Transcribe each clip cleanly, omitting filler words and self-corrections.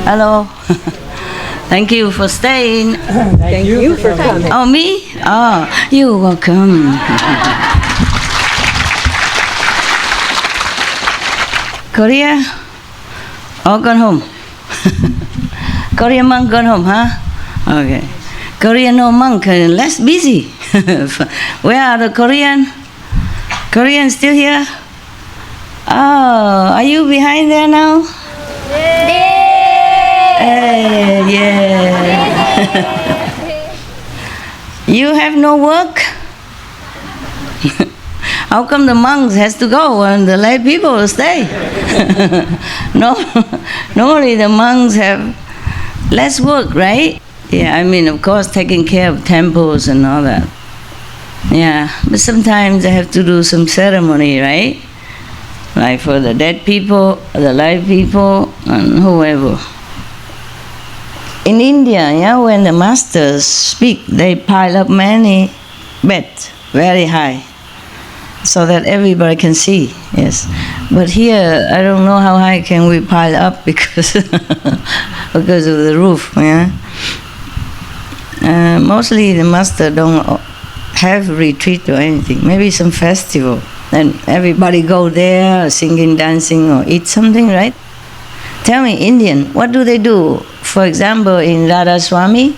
Hello. Thank you for staying. Thank you for coming. Oh, me? Oh, you're welcome. Korea? All gone home? Korean monk gone home, huh? Okay. Korean no monk, less busy. Where are the Korean? Korean still here? Oh, are you behind there now? Yeah. You have no work? How come the monks has to go and the lay people will stay? No, normally the monks have less work, right? Yeah, I mean, of course, taking care of temples and all that. Yeah, but sometimes they have to do some ceremony, right? Like for the dead people, the live people, and whoever. In India, yeah, when the masters speak, they pile up many beds, very high, so that everybody can see, yes. But here, I don't know how high can we pile up because of the roof, yeah. Mostly the master don't have retreat or anything, maybe some festival. Then everybody go there, singing, dancing, or eat something, right? Tell me, Indian, what do they do? For example, in Radha Swami?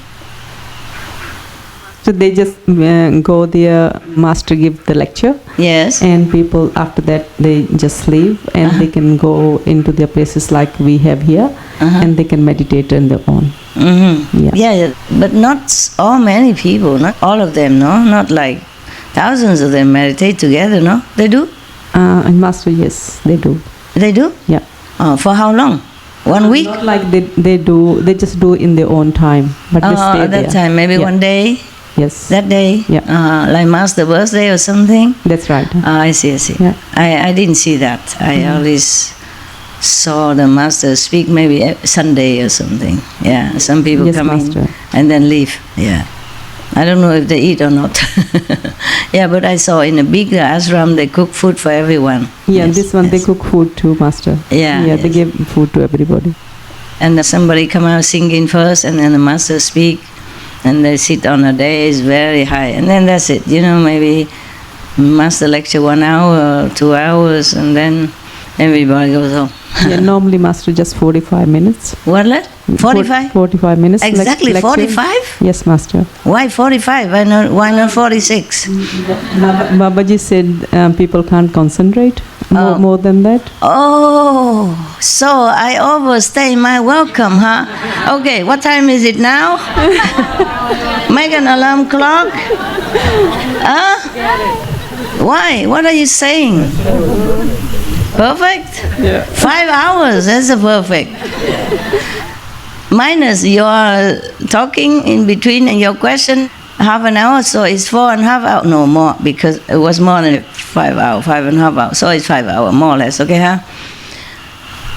So they just go there, master give the lecture. Yes. And people after that they just leave and they can go into their places like we have here and they can meditate on their own. Mm-hmm. Yeah, but not many people, not all of them, no? Not like thousands of them meditate together, no? They do? And master, yes, they do. They do? Yeah. For how long? 1 week? Not like they do, they just do in their own time. But they stay at that there. time, maybe 1 day? Yes. That day? Yeah. Like master birthday or something? That's right. I see. Yeah. I didn't see that. I always saw the master speak maybe Sunday or something. Yeah, some people come master. In and then leave. Yeah. I don't know if they eat or not. Yeah, but I saw in a big ashram they cook food for everyone. Yeah, yes, this one they cook food too, master. Yeah. Yeah, they give food to everybody. And somebody come out singing first and then the master speak. And they sit on a dais very high, and then that's it. You know, maybe master lecture 1 hour or 2 hours, and then everybody goes home. Yeah, normally master just 45 minutes. What? 45? 45 minutes. Exactly, lecture. 45? Yes, master. Why 45? Why not 46? Babaji said people can't concentrate more than that. Oh, so I overstay my welcome, huh? Okay, what time is it now? Make an alarm clock? Huh? Why? What are you saying? Perfect? Yeah. 5 hours, that's a perfect. Minus your talking in between and your question, half an hour, so it's 4.5 hours. No, more, because it was more than 5 hours, 5.5 hours. So it's 5 hours, more or less, okay, huh?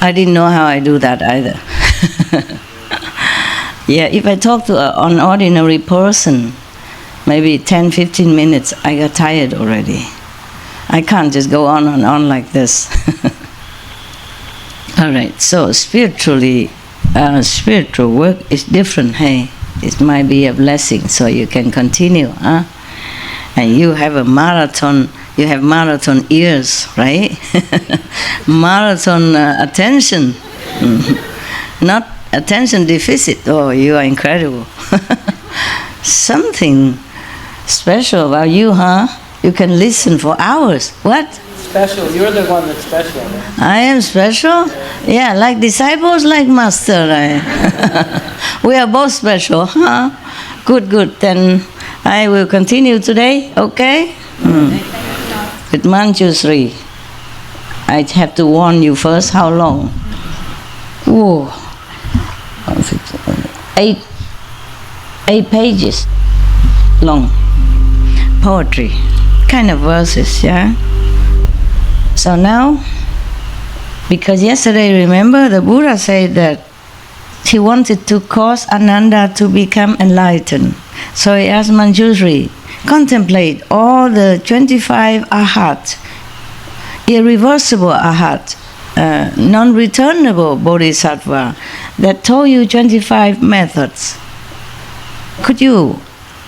I didn't know how I do that either. Yeah, if I talk to an ordinary person, maybe 10, 15 minutes, I got tired already. I can't just go on and on like this. All right, so spiritual work is different, hey? It might be a blessing, so you can continue, huh? And you have a marathon, you have marathon ears, right? Marathon attention, not attention deficit. Oh, you are incredible. Something special about you, huh? You can listen for hours. What? Special. You're the one that's special. I am special? Yeah, like disciples, like master. Right? We are both special, huh? Good. Then I will continue today, okay? With Manjushri. I have to warn you first, how long? Whoa. 8 pages long. Poetry. Kind of verses, yeah? So now, because yesterday, remember, the Buddha said that he wanted to cause Ananda to become enlightened. So he asked Manjushri, contemplate all the 25 arhat, irreversible arhat, non-returnable bodhisattva that told you 25 methods. Could you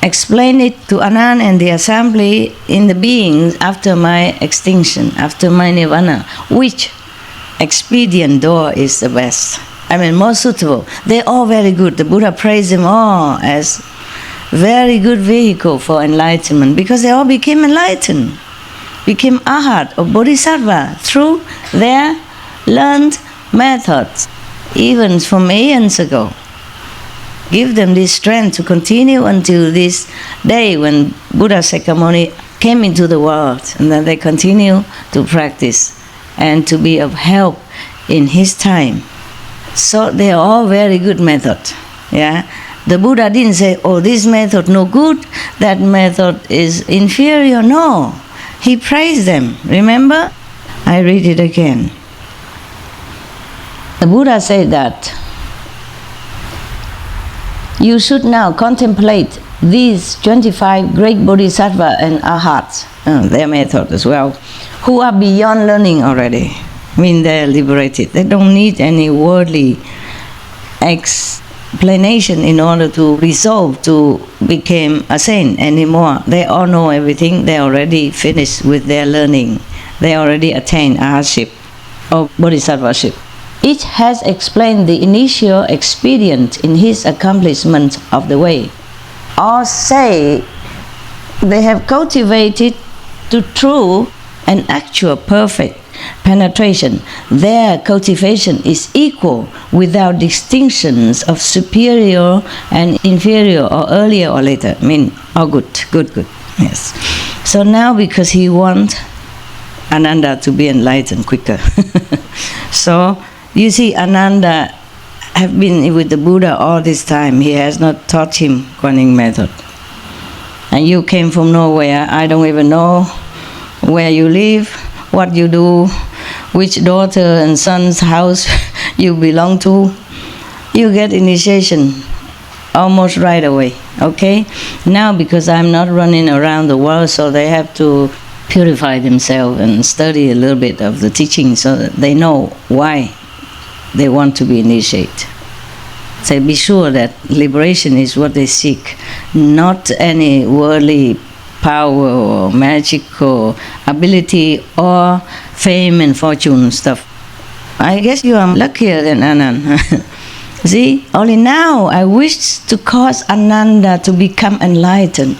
explain it to Anand and the assembly in the beings after my extinction, after my nirvana? Which expedient door is the best? I mean, most suitable. They're all very good. The Buddha praised them all as very good vehicle for enlightenment because they all became enlightened, became arhat or bodhisattva through their learned methods, even from aeons ago. Give them this strength to continue until this day when Buddha Sakyamuni came into the world, and then they continue to practice and to be of help in his time. So they are all very good method. Yeah, the Buddha didn't say, "Oh, this method no good, that method is inferior." No, he praised them. Remember? I read it again. The Buddha said that you should now contemplate these 25 great bodhisattva and arhats, their method as well, who are beyond learning already. I mean, they are liberated. They don't need any worldly explanation in order to resolve to become a saint anymore. They all know everything. They already finished with their learning. They already attained arhatship or bodhisattvaship. Each has explained the initial expedient in his accomplishment of the way. All say they have cultivated to true and actual perfect penetration. Their cultivation is equal without distinctions of superior and inferior or earlier or later. I mean, all good. Yes. So now because he wants Ananda to be enlightened quicker. So you see, Ananda have been with the Buddha all this time. He has not taught him Kuan Yin method. And you came from nowhere. I don't even know where you live, what you do, which daughter and son's house you belong to. You get initiation almost right away, okay? Now because I'm not running around the world, so they have to purify themselves and study a little bit of the teaching so that they know why they want to be initiated. So be sure that liberation is what they seek, not any worldly power or magical ability or fame and fortune stuff. I guess you are luckier than Anand. See, only now I wish to cause Ananda to become enlightened.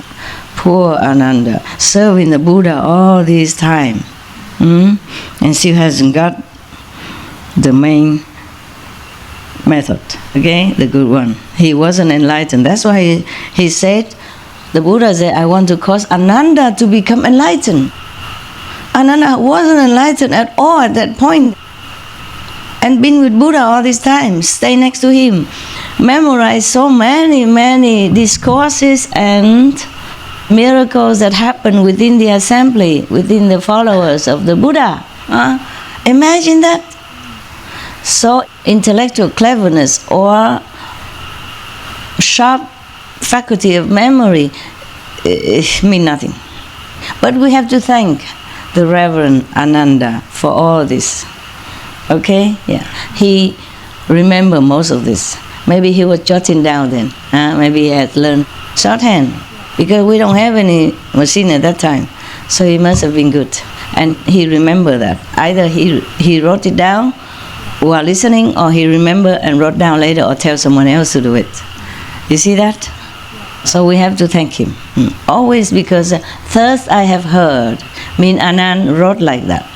Poor Ananda, serving the Buddha all this time, and still hasn't got the main method, okay, the good one. He wasn't enlightened. That's why he said, the Buddha said, I want to cause Ananda to become enlightened. Ananda wasn't enlightened at all at that point, and been with Buddha all this time, stay next to him, memorize so many discourses and miracles that happen within the assembly, within the followers of the Buddha. Imagine that. So intellectual cleverness or sharp faculty of memory mean nothing. But we have to thank the Reverend Ananda for all this. Okay? Yeah. He remembered most of this. Maybe he was jotting down then. Maybe he had learned shorthand, because we don't have any machine at that time. So he must have been good. And he remembered that. Either he wrote it down while listening, or he remembered and wrote down later, or tell someone else to do it. You see that? So we have to thank him. Always, because first I have heard, mean Anand wrote like that.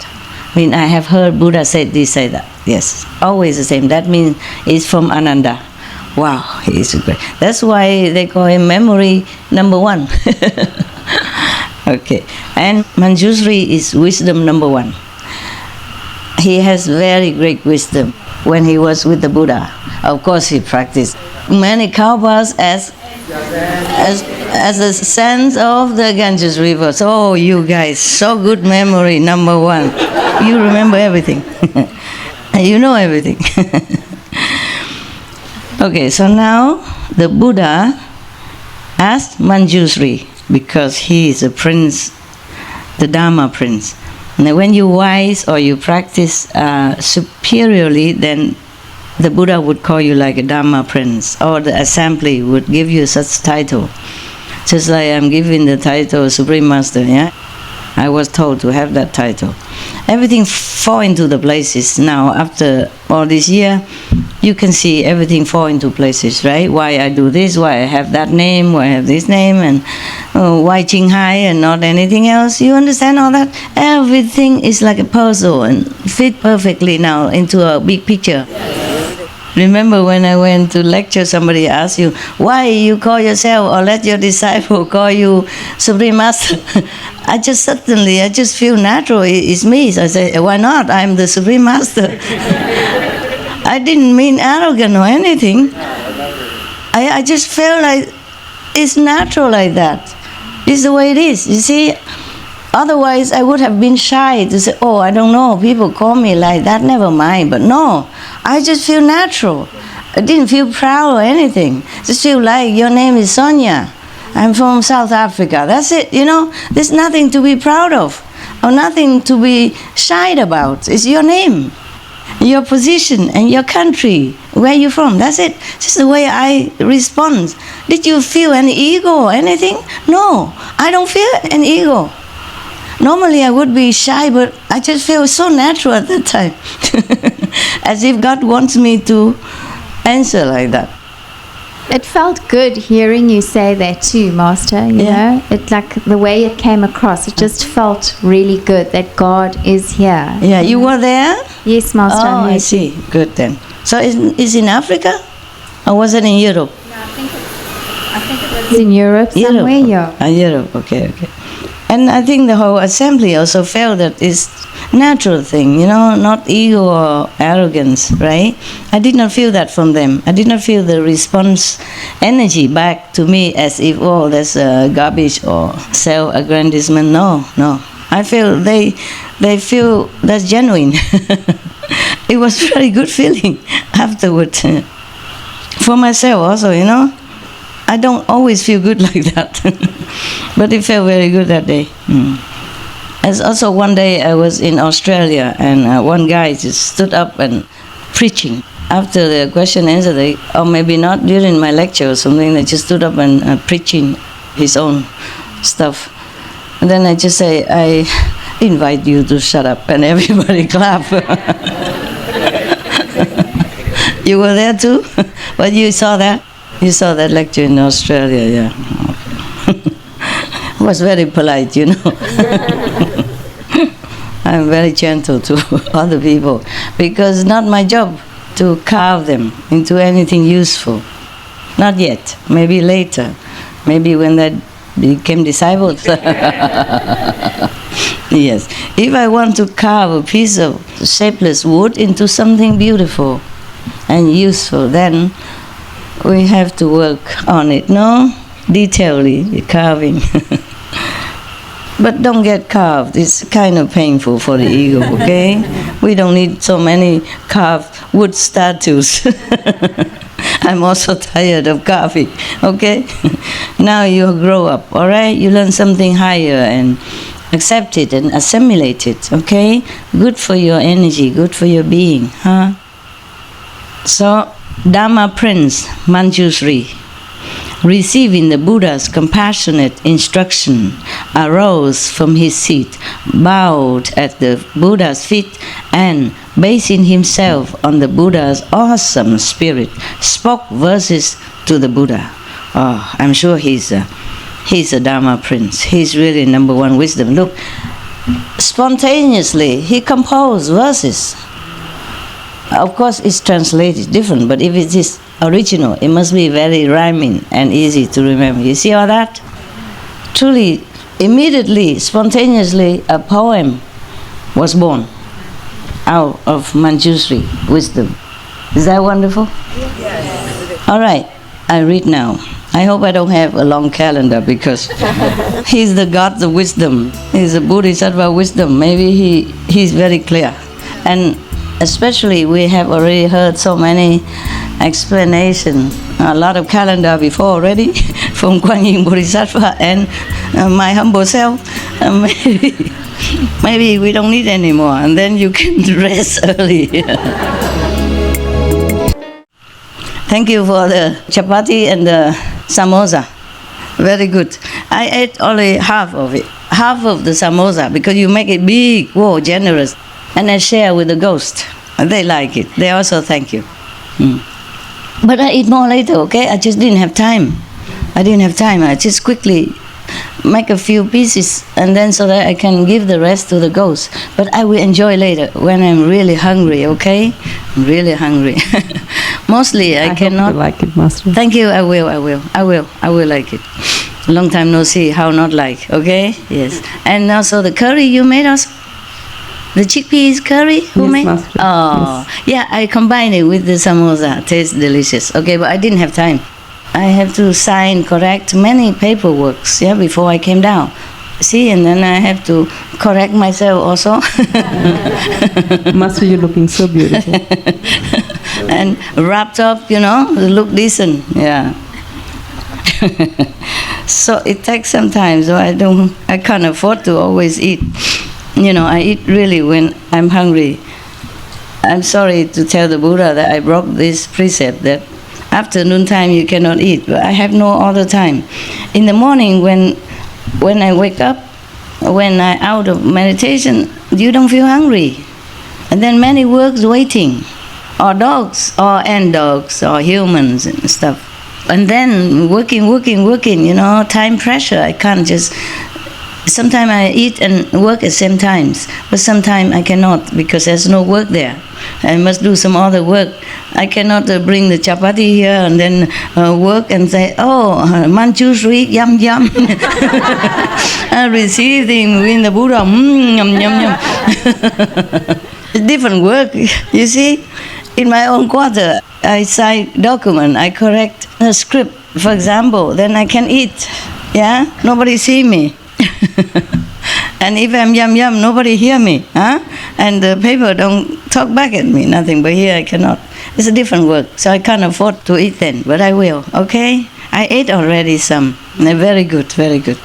Mean I have heard Buddha said this, say that. Yes, always the same. That means it's from Ananda. Wow, he is great. That's why they call him memory number one. Okay, and Manjushri is wisdom number one. He has very great wisdom when he was with the Buddha. Of course, he practiced many kalpas as the sands of the Ganges River. So, you guys, so good memory, number one. You remember everything. You know everything. Okay, so now the Buddha asked Manjushri, because he is a prince, the Dharma prince, Now, when you wise or you practice superiorly, then the Buddha would call you like a Dharma Prince, or the assembly would give you such title. Just like I'm giving the title Supreme Master, yeah? I was told to have that title. Everything fall into the places now. After all this year, you can see everything fall into places, right? Why I do this, why I have that name, why I have this name, and why Qinghai and not anything else. You understand all that? Everything is like a puzzle and fit perfectly now into a big picture. Remember when I went to lecture, somebody asked you, why you call yourself or let your disciple call you Supreme Master? I just feel natural, it's me. So I say, why not? I'm the Supreme Master. I didn't mean arrogant or anything. I just felt like it's natural like that. This is the way it is, you see. Otherwise, I would have been shy to say, oh, I don't know, people call me like that, never mind. But no, I just feel natural. I didn't feel proud or anything. Just feel like your name is Sonia. I'm from South Africa. That's it, you know. There's nothing to be proud of or nothing to be shy about. It's your name, your position, and your country, where you're from. That's it. Just the way I respond. Did you feel any ego or anything? No, I don't feel any ego. Normally I would be shy, but I just feel so natural at that time. As if God wants me to answer like that. It felt good hearing you say that too, Master, you know? It like the way it came across, it just felt really good that God is here. Yeah, you were there? Yes, Master. Oh, I see. Good then. So is in Africa? Or was it in Europe? No, I think it was in Europe somewhere, yeah. Europe, okay. And I think the whole assembly also felt that it's natural thing, you know, not ego or arrogance, right? I did not feel that from them. I did not feel the response energy back to me as if, oh, that's garbage or self-aggrandizement. No. I feel they feel that's genuine. It was very good feeling afterward. For myself also, you know. I don't always feel good like that. But it felt very good that day. As also one day I was in Australia and one guy just stood up and preaching. After the question and answer, or maybe not during my lecture or something, they just stood up and preaching his own stuff. And then I just say, I invite you to shut up, and everybody clap. You were there too? But you saw that? You saw that lecture in Australia, yeah. Okay. Was very polite, you know. I'm very gentle to other people because it's not my job to carve them into anything useful. Not yet, maybe later. Maybe when they became disciples. Yes. If I want to carve a piece of shapeless wood into something beautiful and useful, then we have to work on it, no? Detailedly, carving. But don't get carved. It's kind of painful for the ego, okay? We don't need so many carved wood statues. I'm also tired of carving, okay? Now you grow up, all right? You learn something higher and accept it and assimilate it, okay? Good for your energy, good for your being, huh? So, Dharma Prince Manjushri, receiving the Buddha's compassionate instruction, arose from his seat, bowed at the Buddha's feet, and, basing himself on the Buddha's awesome spirit, spoke verses to the Buddha. Oh, I'm sure he's a Dharma Prince. He's really number one wisdom. Look, spontaneously, he composed verses. Of course, it's translated different, but if it is original, it must be very rhyming and easy to remember. You see all that? Truly, immediately, spontaneously, a poem was born out of Manjushri wisdom. Is that wonderful? Yes. All right, I read now. I hope I don't have a long calendar because he's the God of wisdom. He's a Bodhisattva wisdom. Maybe he's very clear. And especially we have already heard so many explanations, a lot of calendar before already from Kuan Yin Bodhisattva and my humble self. Maybe Maybe we don't need any more, and then you can rest early. Thank you for the chapati and the samosa. Very good. I ate only half of it, half of the samosa, because you make it big, whoa, generous. And I share with the ghost. And they like it. They also thank you. But I eat more later, okay? I just didn't have time. I just quickly make a few pieces, and then so that I can give the rest to the ghost. But I will enjoy later when I'm really hungry, okay? I'm really hungry. Mostly I cannot. Hope you like it, Master. Thank you. I will like it. Long time no see. How not like? Okay. Yes. And also the curry you made also. The chickpeas curry. Who Yes, made? Master. Oh, Yes. yeah. I combined it with the samosa. Tastes delicious. Okay, but I didn't have time. I have to sign, correct many paperworks. Yeah, before I came down. See, and then I have to correct myself also. Master, you're looking so beautiful. And wrapped up, look decent. Yeah. So it takes some time. So I can't afford to always eat. I eat really when I'm hungry. I'm sorry to tell the Buddha that I broke this precept that afternoon time you cannot eat, but I have no other time. In the morning when I wake up, when I'm out of meditation, you don't feel hungry. And then many works waiting, or dogs, or humans and stuff. And then working, time pressure. I can't just... Sometimes I eat and work at same times, but sometimes I cannot because there's no work there. I must do some other work. I cannot bring the chapati here and then work and say, oh, Manchuri, yum yum. I receive them in the Buddha, yum yum yum. It's different work, you see. In my own quarter, I sign document, I correct a script, for example, then I can eat. Yeah, nobody see me. And if I'm yum yum, nobody hear me, huh? And the paper don't talk back at me, nothing. But here I cannot. It's a different work, so I can't afford to eat then. But I will, okay? I ate already some. They're very good, very good.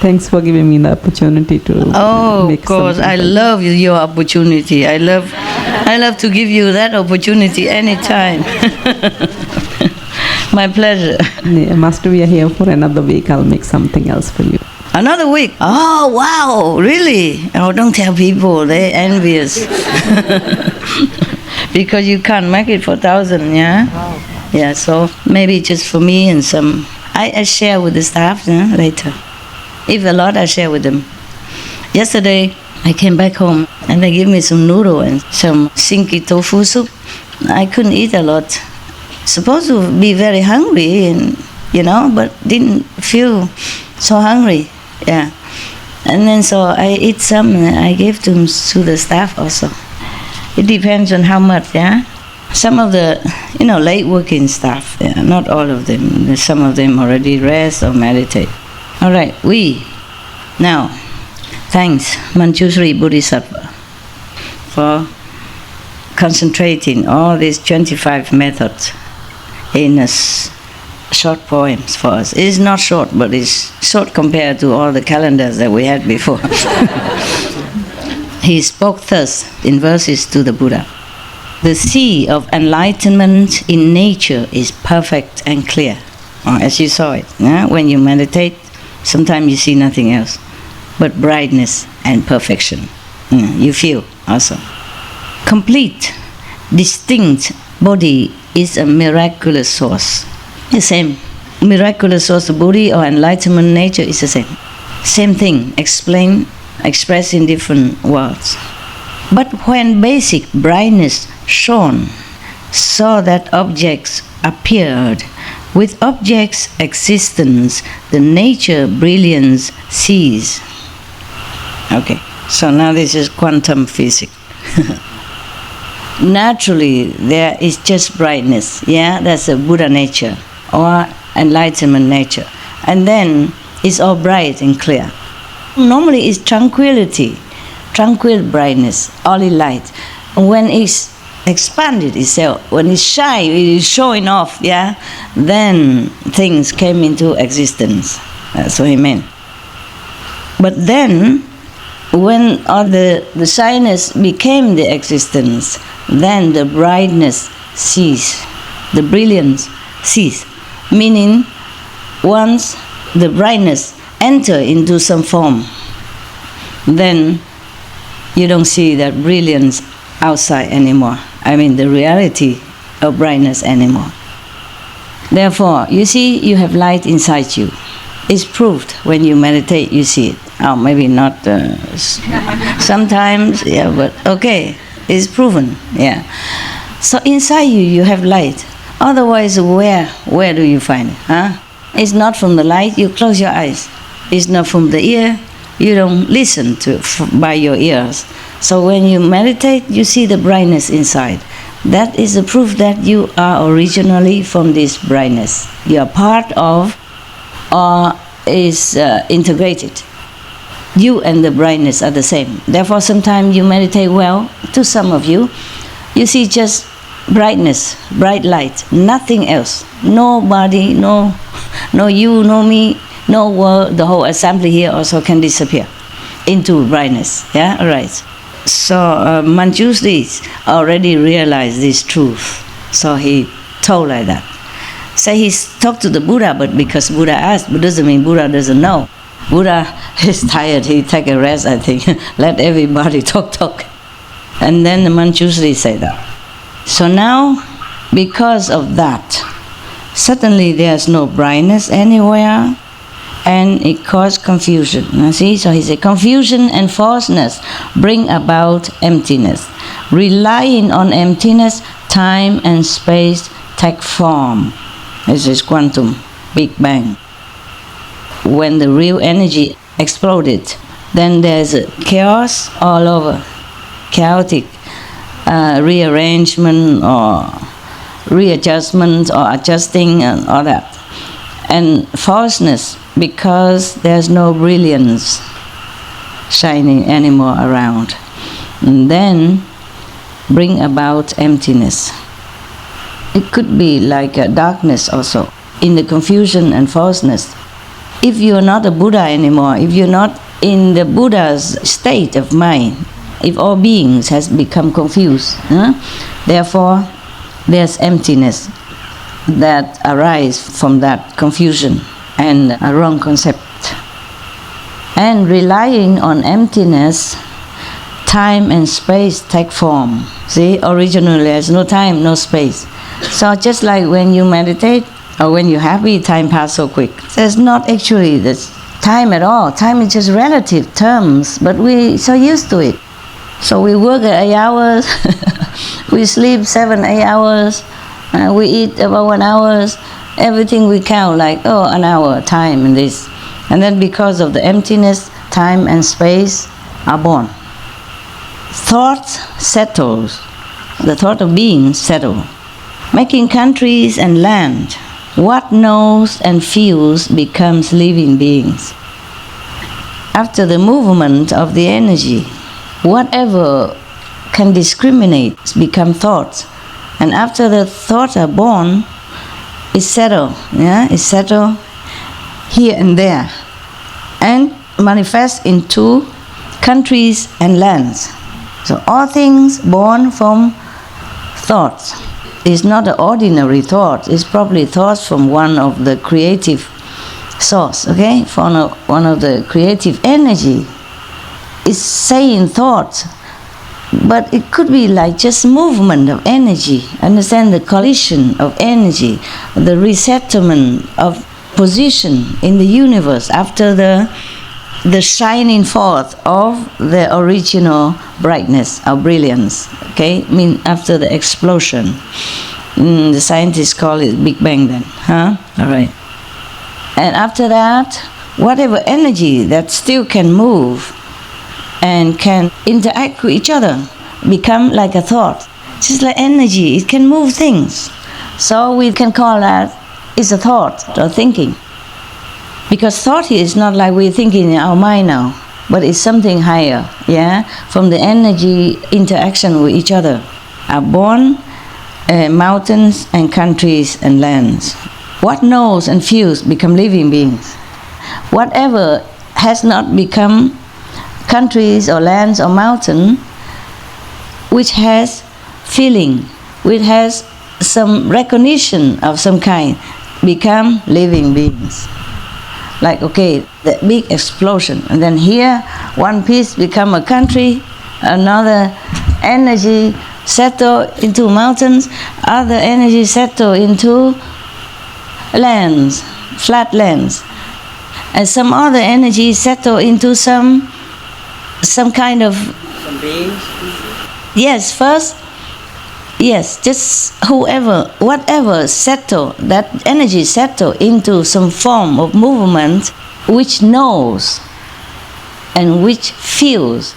Thanks for giving me the opportunity to make of course, something. I love your opportunity. I love to give you that opportunity anytime. My pleasure. Yeah, Master, we are here for another week. I'll make something else for you. Another week? Oh, wow, really? Oh, don't tell people, they're envious. Because you can't make it for 1,000, yeah? Wow. Yeah, so maybe just for me and some... I share with the staff later. If a lot, I share with them. Yesterday, I came back home and they gave me some noodle and some stinky tofu soup. I couldn't eat a lot. Supposed to be very hungry, and but didn't feel so hungry. Yeah, and then so I eat some and I gave them to the staff also. It depends on how much, yeah. Some of the, late working staff, yeah, not all of them. Some of them already rest or meditate. All right, now, thanks Manjushri Bodhisattva for concentrating all these 25 methods in short poems for us. It is not short, but it's short compared to all the calendars that we had before. He spoke thus in verses to the Buddha. The sea of enlightenment in nature is perfect and clear. As you saw it, when you meditate, sometimes you see nothing else but brightness and perfection. You feel also. Complete, distinct body is a miraculous source. The same. Miraculous source of Buddhi or enlightenment nature is the same. Same thing, expressed in different words. But when basic brightness shone, so that objects appeared, with objects' existence, the nature brilliance ceased. Okay, so now this is quantum physics. Naturally, there is just brightness, yeah? That's a Buddha nature or enlightenment nature. And then it's all bright and clear. Normally it's tranquility, tranquil brightness, only light. When it's expanded itself, when it's shy, it is showing off, yeah? Then things came into existence. That's what he meant. But then, When all the shyness became the existence, then the brightness ceased, the brilliance ceased. Meaning, once the brightness enter into some form, then you don't see that brilliance outside anymore. I mean the reality of brightness anymore. Therefore, you see, you have light inside you. It's proved when you meditate, you see it. Oh, maybe not sometimes, yeah, but okay, it's proven, yeah. So inside you, you have light. Otherwise, where do you find it? Huh? It's not from the light, you close your eyes. It's not from the ear, you don't listen to it by your ears. So when you meditate, you see the brightness inside. That is the proof that you are originally from this brightness. You are part of or is integrated. You and the brightness are the same. Therefore, sometimes you meditate well. To some of you, you see just brightness, bright light, nothing else. Nobody, no you, no me, no world. The whole assembly here also can disappear into brightness. Yeah, all right. So Manjushri already realized this truth. So he told like that. Say he talked to the Buddha, but because Buddha asked, but doesn't mean Buddha doesn't know. Buddha is tired, he take a rest, I think. Let everybody talk. And then the Manjushri said that. So now, because of that, suddenly there's no brightness anywhere, and it caused confusion. Now see, so he said, confusion and falseness bring about emptiness. Relying on emptiness, time and space take form. This is quantum, Big Bang. When the real energy exploded, then there's a chaos all over, chaotic rearrangement or readjustment or adjusting and all that. And falseness, because there's no brilliance shining anymore around. And then bring about emptiness. It could be like a darkness also, in the confusion and falseness. If you're not a Buddha anymore, if you're not in the Buddha's state of mind, if all beings has become confused, therefore there's emptiness that arise from that confusion and a wrong concept. And relying on emptiness, time and space take form. See, originally there's no time, no space. So just like when you meditate or when you're happy, time passes so quick. There's not actually this time at all. Time is just relative terms, but we're so used to it. So we work 8 hours, we sleep 7, 8 hours, we eat about 1 hour, everything we count like, oh, an hour, time and this. And then because of the emptiness, time and space are born. Thought settles, the thought of being settle, making countries and land. What knows and feels becomes living beings. After the movement of the energy, whatever can discriminate become thoughts. And after the thoughts are born, it's settled, it's settled here and there, and manifest into countries and lands. So all things born from thoughts. It's not an ordinary thought, it's probably thoughts from one of the creative source, okay? From one of the creative energy. It's saying thoughts, but it could be like just movement of energy. Understand the collision of energy, the resettlement of position in the universe after the shining forth of the original brightness or brilliance, okay? I mean after the explosion. The scientists call it Big Bang then, huh? All right. And after that, whatever energy that still can move and can interact with each other become like a thought. Just like energy, it can move things. So we can call that it's a thought or thinking. Because thought here is not like we're thinking in our mind now, but it's something higher, from the energy interaction with each other are born mountains and countries and lands. What knows and feels become living beings. Whatever has not become countries or lands or mountain which has feeling, which has some recognition of some kind, become living beings. Like, okay, the big explosion, and then here one piece become a country, another energy settle into mountains, other energy settle into lands, flat lands, and some other energy settle into some kind of... Some beings? Yes, first, yes, just whatever settle, that energy settle into some form of movement which knows and which feels,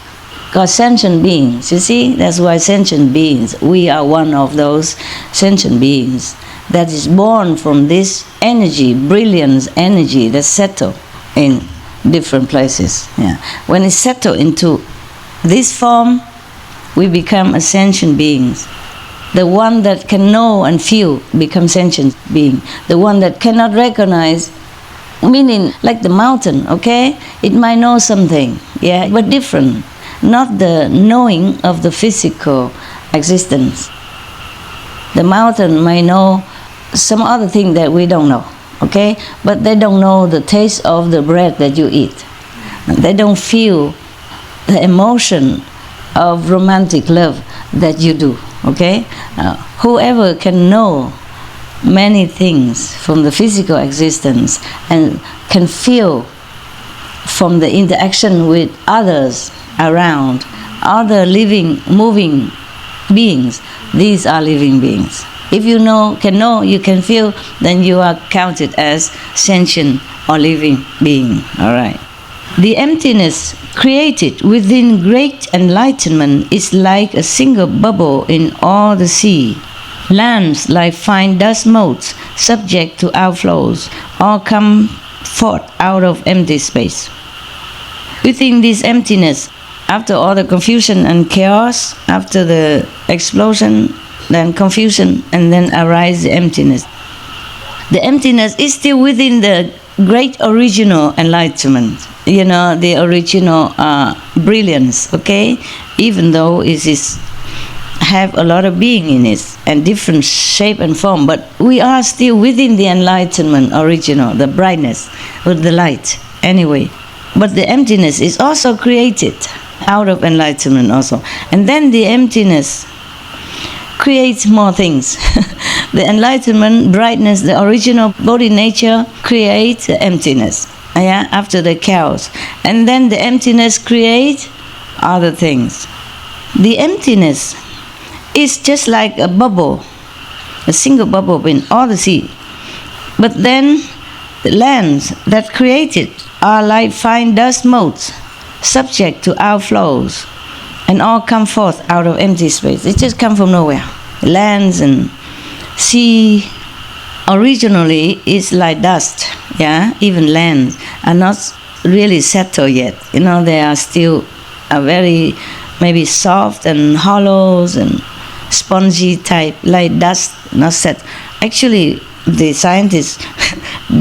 called sentient beings. You see, that's why sentient beings, we are one of those sentient beings that is born from this energy, brilliance energy that settle in different places. Yeah. When it settle into this form, we become a sentient beings. The one that can know and feel becomes sentient being. The one that cannot recognize, meaning like the mountain, okay? It might know something, yeah, but different. Not the knowing of the physical existence. The mountain might know some other thing that we don't know, okay? But they don't know the taste of the bread that you eat. They don't feel the emotion of romantic love that you do, okay? Whoever can know many things from the physical existence and can feel from the interaction with others around, other living, moving beings, these are living beings. If you can know, you can feel, then you are counted as sentient or living being, all right? The emptiness created within great enlightenment is like a single bubble in all the sea. Lands like fine dust motes, subject to outflows, all come forth out of empty space. Within this emptiness, after all the confusion and chaos, after the explosion, then confusion, and then arise the emptiness. The emptiness is still within the great original enlightenment, you know, the original brilliance, okay? Even though it is have a lot of being in it and different shape and form, but we are still within the enlightenment original, the brightness with the light anyway. But the emptiness is also created out of enlightenment also. And then the emptiness creates more things. The enlightenment, brightness, the original body nature creates the emptiness, yeah, after the chaos. And then the emptiness creates other things. The emptiness is just like a bubble, a single bubble in all the sea. But then the lands that create it are like fine dust motes, subject to outflows, and all come forth out of empty space. It just come from nowhere. Lands and sea originally is like dust, yeah. Even lands are not really settled yet. You know, they are still very maybe soft and hollows and spongy type, like dust, not set. Actually, the scientists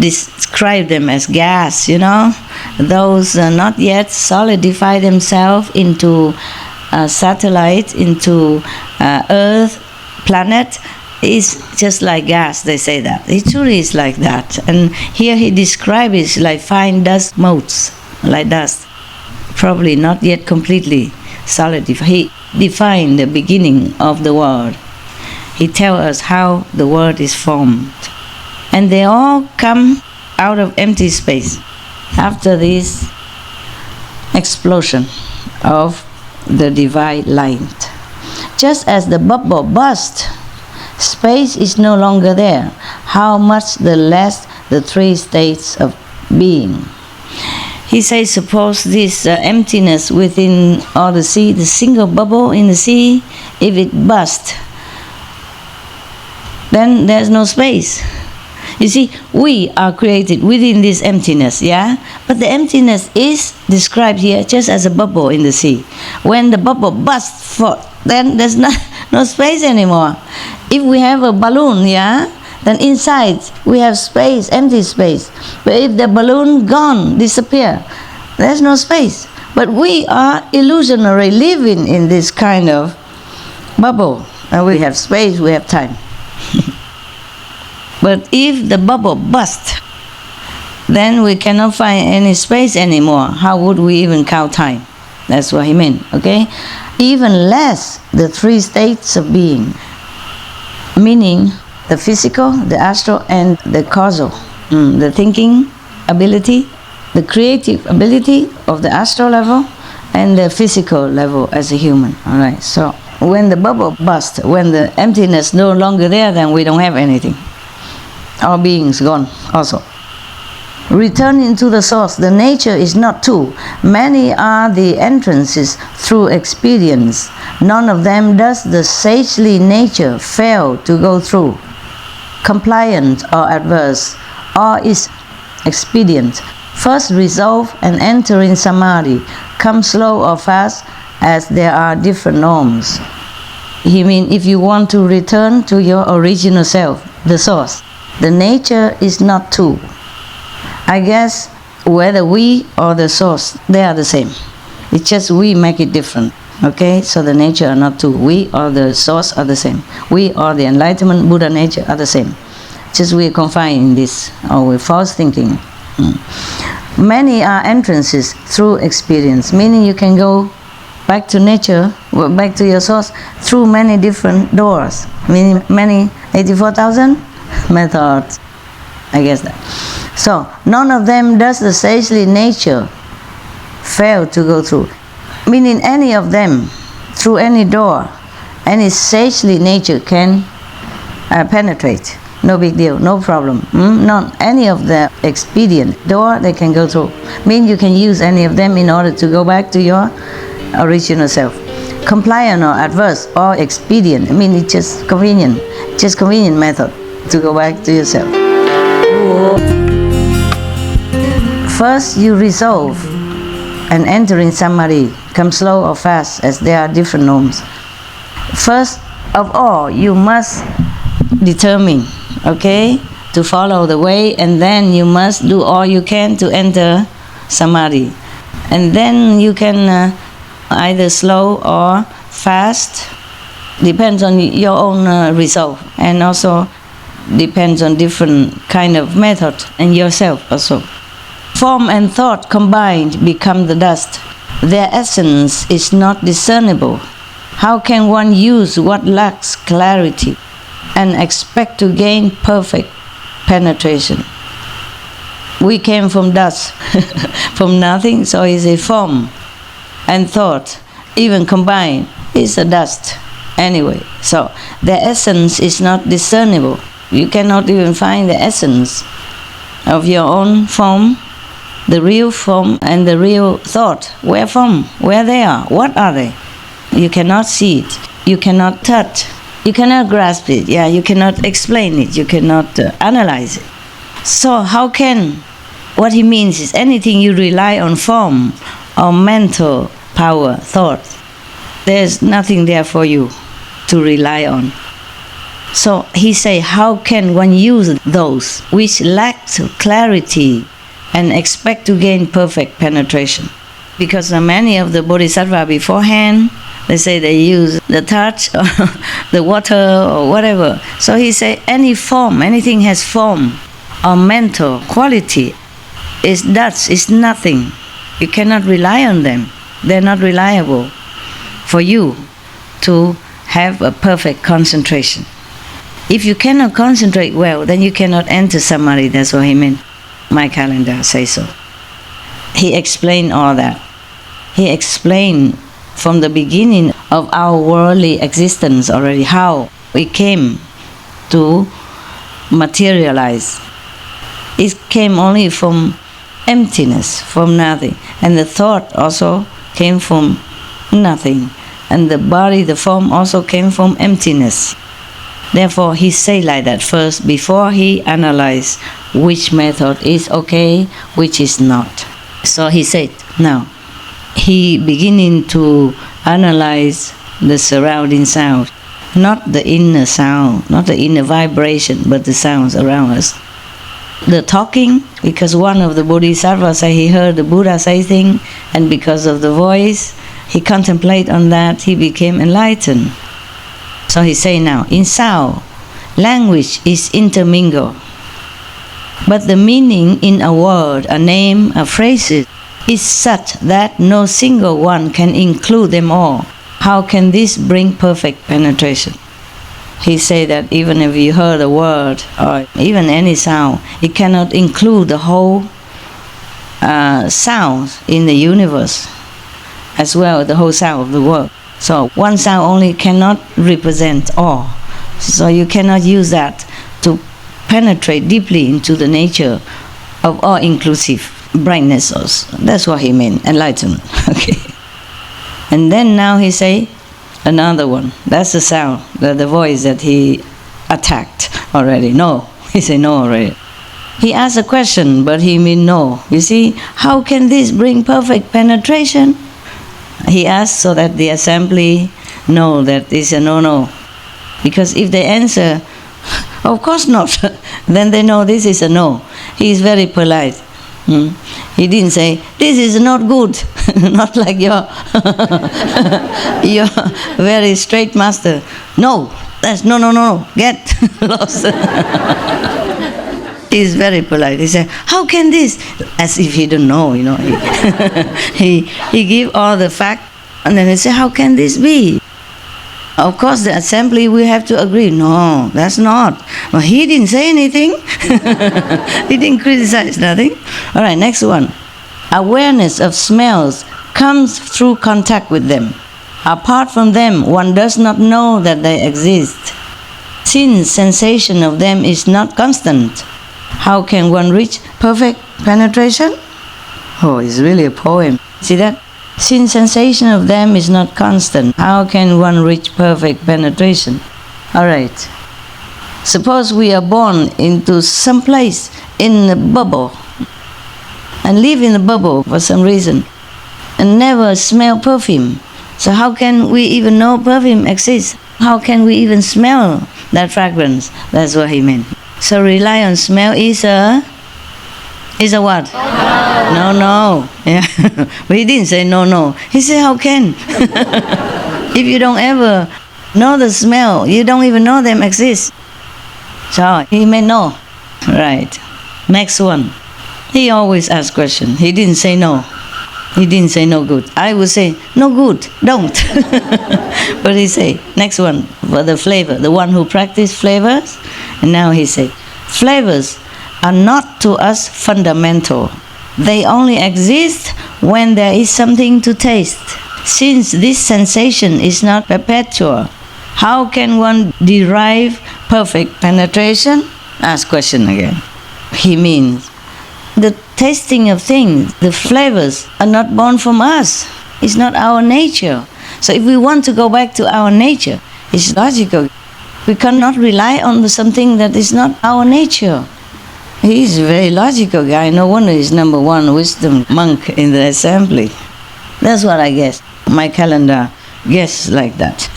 describe them as gas, you know. Those not yet solidify themselves into satellite, into Earth, planet, is just like gas, they say that. It truly is like that. And here he describes it like fine dust motes, like dust. Probably not yet completely solidified. He defined the beginning of the world. He tells us how the world is formed. And they all come out of empty space after this explosion of the divine light. Just as the bubble burst, space is no longer there. How much the less the three states of being. He says, suppose this emptiness within all the sea, the single bubble in the sea, if it bursts, then there's no space. You see, we are created within this emptiness, yeah? But the emptiness is described here just as a bubble in the sea. When the bubble bursts forth, then there's no space anymore. If we have a balloon, yeah, then inside we have space, empty space. But if the balloon gone, disappear, there's no space. But we are illusionary living in this kind of bubble. And we have space, we have time. But if the bubble bursts, then we cannot find any space anymore. How would we even count time? That's what he meant, okay? Even less the three states of being, meaning the physical, the astral, and the causal. The thinking ability, the creative ability of the astral level, and the physical level as a human. All right. So when the bubble bursts, when the emptiness no longer there, then we don't have anything. Our being's gone also. Returning to the source, the nature is not two. Many are the entrances through experience. None of them does the sagely nature fail to go through. Compliant or adverse, or is expedient. First resolve and enter in samadhi. Come slow or fast, as there are different norms. He means if you want to return to your original self, the source, the nature is not two. I guess whether we or the source, they are the same. It's just we make it different. Okay, so the nature are not two. We or the source are the same. We or the enlightenment Buddha nature are the same. Just we are confined in this, or with false thinking. Many are entrances through experience, meaning you can go back to nature, back to your source, through many different doors, meaning many 84,000 methods. I guess that. So, none of them does the sagely nature fail to go through. Meaning any of them, through any door, any sagely nature can penetrate. No big deal, no problem. Not any of the expedient door they can go through. Mean you can use any of them in order to go back to your original self. Compliant or adverse or expedient, I mean it's just convenient method to go back to yourself. First you resolve and enter in samadhi. Come slow or fast, as there are different norms. First of all, you must determine, okay, to follow the way, and then you must do all you can to enter samadhi. And then you can either slow or fast, depends on your own resolve, and also depends on different kind of method and yourself also. Form and thought combined become the dust. Their essence is not discernible. How can one use what lacks clarity and expect to gain perfect penetration? We came from dust, from nothing, so it's a form and thought, even combined, is a dust anyway. So the essence is not discernible. You cannot even find the essence of your own form, the real form and the real thought. Where from? Where they are? What are they? You cannot see it. You cannot touch. You cannot grasp it. Yeah, you cannot explain it. You cannot analyze it. So how can? What he means is anything you rely on form or mental power, thought, there's nothing there for you to rely on. So he say, how can one use those which lack clarity and expect to gain perfect penetration? Because many of the bodhisattva beforehand, they say they use the touch or the water or whatever. So he say any form, anything has form or mental quality is dust, is nothing. You cannot rely on them. They're not reliable for you to have a perfect concentration. If you cannot concentrate well, then you cannot enter samadhi. That's what he meant. My calendar says so. He explained all that. He explained from the beginning of our worldly existence already how we came to materialize. It came only from emptiness, from nothing. And the thought also came from nothing. And the body, the form also came from emptiness. Therefore, he say like that first before he analyze which method is okay, which is not. So he said, now, he beginning to analyze the surrounding sound, not the inner sound, not the inner vibration, but the sounds around us. the talking, because one of the bodhisattvas say he heard the Buddha say thing, and because of the voice, he contemplated on that, he became enlightened. So he say now, in sound, language is intermingled, but the meaning in a word, a name, a phrase is such that no single one can include them all. How can this bring perfect penetration? He say that even if you heard a word or even any sound, it cannot include the whole sounds in the universe, as well as the whole sound of the world. So one sound only cannot represent all. So you cannot use that to penetrate deeply into the nature of all-inclusive brightness. That's what he meant, enlightenment. Okay. And then now he say another one. That's the sound, the voice that he attacked already. No, he say no already. He asked a question, but he mean no. You see, how can this bring perfect penetration? He asked so that the assembly know that it's a no. Because if they answer, of course not, then they know this is a no. He is very polite. He didn't say, this is not good. Not like your very straight master. No, that's no. Get lost. He's very polite. He said, how can this? As if he don't know, He give all the fact, and then he said, how can this be? Of course, the assembly will have to agree. No, that's not. But he didn't say anything. He didn't criticize nothing. All right, next one. Awareness of smells comes through contact with them. Apart from them, one does not know that they exist. Since sensation of them is not constant, how can one reach perfect penetration? Oh, it's really a poem. See that? Since sensation of them is not constant, how can one reach perfect penetration? All right. Suppose we are born into some place in a bubble and live in a bubble for some reason and never smell perfume. So how can we even know perfume exists? How can we even smell that fragrance? That's what he meant. So rely on smell is a what? No. Yeah. But he didn't say no. He said, how can? If you don't ever know the smell, you don't even know them exist. So he may know. Right. Next one. He always asks questions. He didn't say no. He didn't say no good. I would say, no good, don't. But he say, next one, for the flavor, the one who practice flavors. And now he say, flavors are not to us fundamental. They only exist when there is something to taste. Since this sensation is not perpetual, how can one derive perfect penetration? Ask question again. He means the tasting of things, the flavors are not born from us. It's not our nature. So if we want to go back to our nature, it's logical. We cannot rely on something that is not our nature. He's a very logical guy. No wonder he's number one wisdom monk in the assembly. That's what I guess. My calendar guess like that.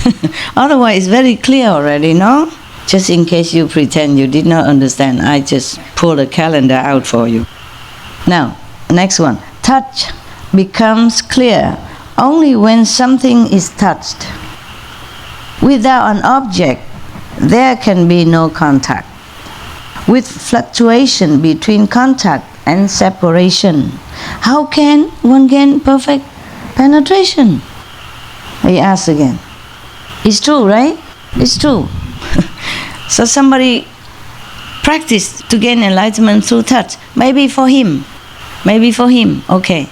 Otherwise, it's very clear already, no? Just in case you pretend you did not understand, I just pull the calendar out for you. Now, next one. Touch becomes clear only when something is touched. Without an object, there can be no contact. With fluctuation between contact and separation, how can one gain perfect penetration? He asks again. It's true, right? It's true. So somebody practiced to gain enlightenment through touch. Maybe for him, okay.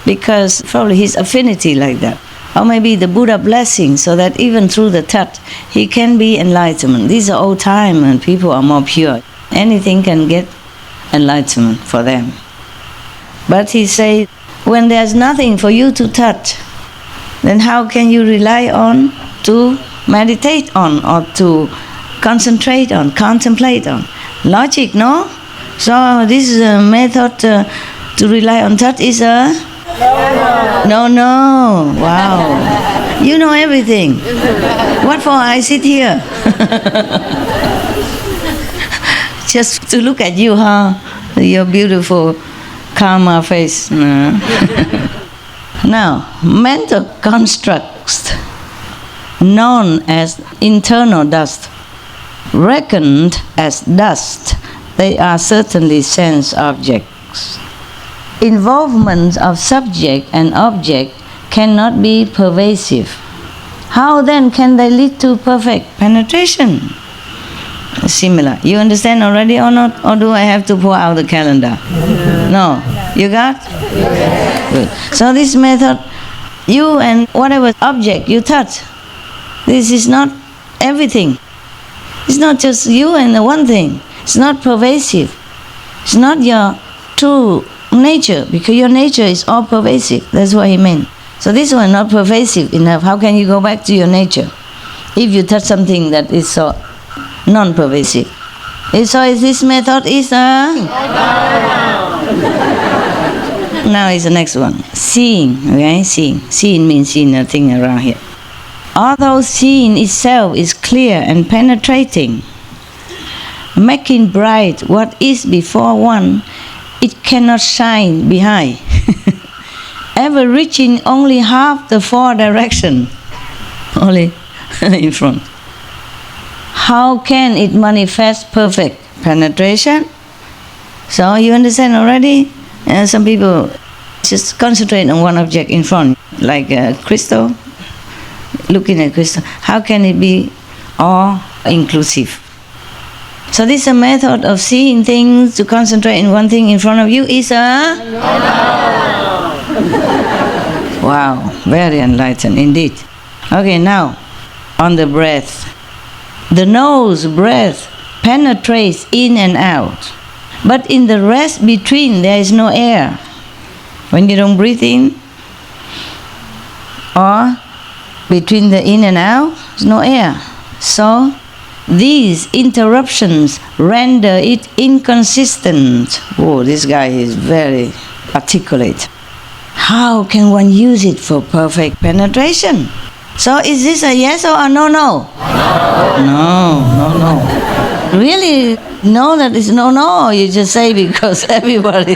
Because probably his affinity like that. Or maybe the Buddha blessing, so that even through the touch, he can be enlightenment. These are old time and people are more pure. Anything can get enlightenment for them. But he said, when there's nothing for you to touch, then how can you rely on to meditate on or to concentrate on, contemplate on? Logic, no? So this is a method to rely on touch is a... No. Wow. You know everything. What for I sit here? just to look at you, huh? Your beautiful karma face. No. Now, mental constructs known as internal dust, reckoned as dust, they are certainly sense objects. Involvement of subject and object cannot be pervasive. How then can they lead to perfect penetration? Similar. You understand already or not? Or do I have to pour out the calendar? No. You got? Good. So this method, you and whatever object you touch, this is not everything. It's not just you and the one thing. It's not pervasive. It's not your true nature, because your nature is all pervasive. That's what he meant. So this one not pervasive enough. How can you go back to your nature if you touch something that is so non-pervasive? So is this method is now is the next one. Seeing, okay? Seeing. Seeing means seeing nothing around here. Although seeing itself is clear and penetrating, making bright what is before one, it cannot shine behind, ever reaching only half the four direction, only in front. How can it manifest perfect penetration? So you understand already? Some people just concentrate on one object in front, like a crystal, looking at crystal. How can it be all inclusive? So this is a method of seeing things, to concentrate in one thing in front of you is a... Wow, very enlightened indeed. Okay, now on the breath. The nose breath penetrates in and out, but in the rest between there is no air. When you don't breathe in, or between the in and out, there's no air. So these interruptions render it inconsistent. Oh, this guy is very articulate. How can one use it for perfect penetration? So is this a yes or a no? No. Really know that it's no, or you just say because everybody...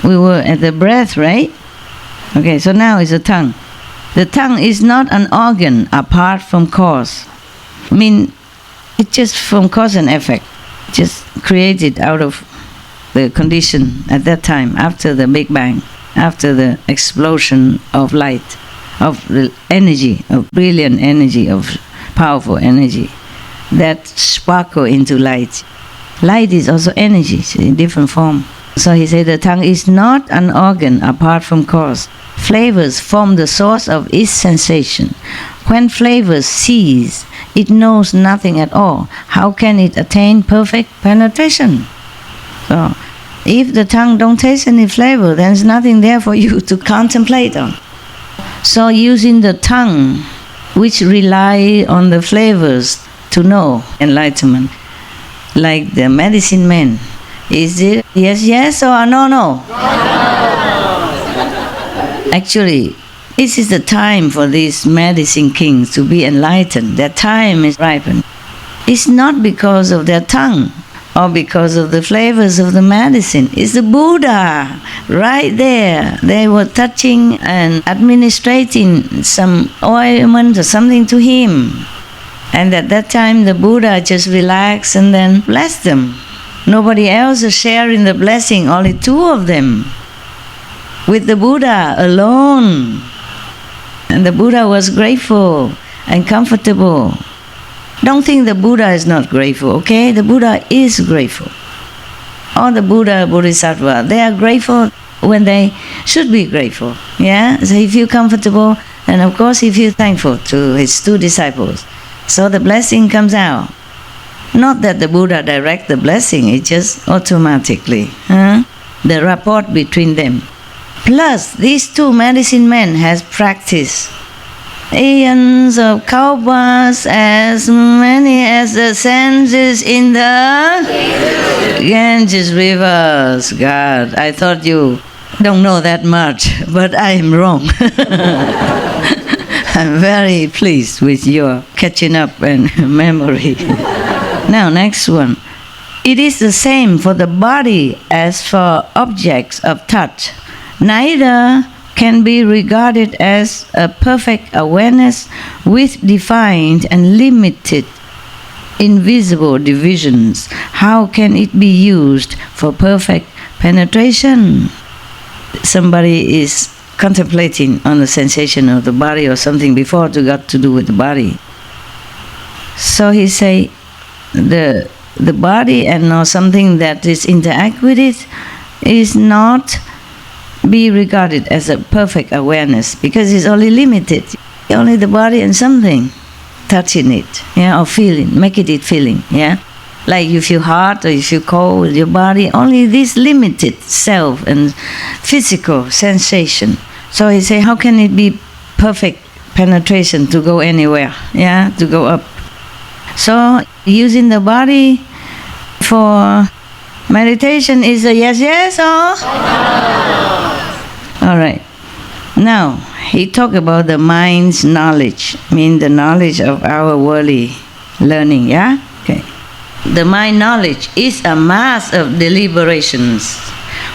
We were at the breath, right? Okay, so now is the tongue. The tongue is not an organ apart from cause. I mean, it's just from cause and effect. Just created out of the condition at that time, after the Big Bang, after the explosion of light, of the energy, of brilliant energy, of powerful energy, that sparkle into light. Light is also energy, in different form. So he said the tongue is not an organ apart from cause. Flavors form the source of its sensation. When flavors cease, it knows nothing at all. How can it attain perfect penetration? So, if the tongue don't taste any flavor, then there's nothing there for you to contemplate on. So using the tongue, which rely on the flavors to know enlightenment, like the medicine man, is it yes or no? Actually, this is the time for these medicine kings to be enlightened. Their time is ripened. It's not because of their tongue or because of the flavors of the medicine. It's the Buddha right there. They were touching and administrating some ointment or something to him. And at that time the Buddha just relaxed and then blessed them. Nobody else is sharing the blessing, only two of them, with the Buddha alone. And the Buddha was grateful and comfortable. Don't think the Buddha is not grateful, okay? The Buddha is grateful. All the Buddha, Bodhisattva, they are grateful when they should be grateful. Yeah? So he feels comfortable, and of course he feels thankful to his two disciples. So the blessing comes out. Not that the Buddha direct the blessing, it's just automatically. The rapport between them. Plus, these two medicine men has practiced eons of kalpas, as many as the senses in the Ganges rivers. God, I thought you don't know that much, but I am wrong. I'm very pleased with your catching up and memory. Now, next one. It is the same for the body as for objects of touch. Neither can be regarded as a perfect awareness with defined and limited invisible divisions. How can it be used for perfect penetration? Somebody is contemplating on the sensation of the body or something before it got to do with the body. So he say the body and or something that is interact with it is not be regarded as a perfect awareness because it's only limited. Only the body and something touching it, yeah, or feeling, making it feeling, yeah. Like you feel hot or you feel cold with your body, only this limited self and physical sensation. So he say, how can it be perfect penetration to go anywhere, yeah, to go up? So using the body for meditation is a yes or? All right. Now, he talked about the mind's knowledge, mean the knowledge of our worldly learning, yeah? Okay. The mind knowledge is a mass of deliberations.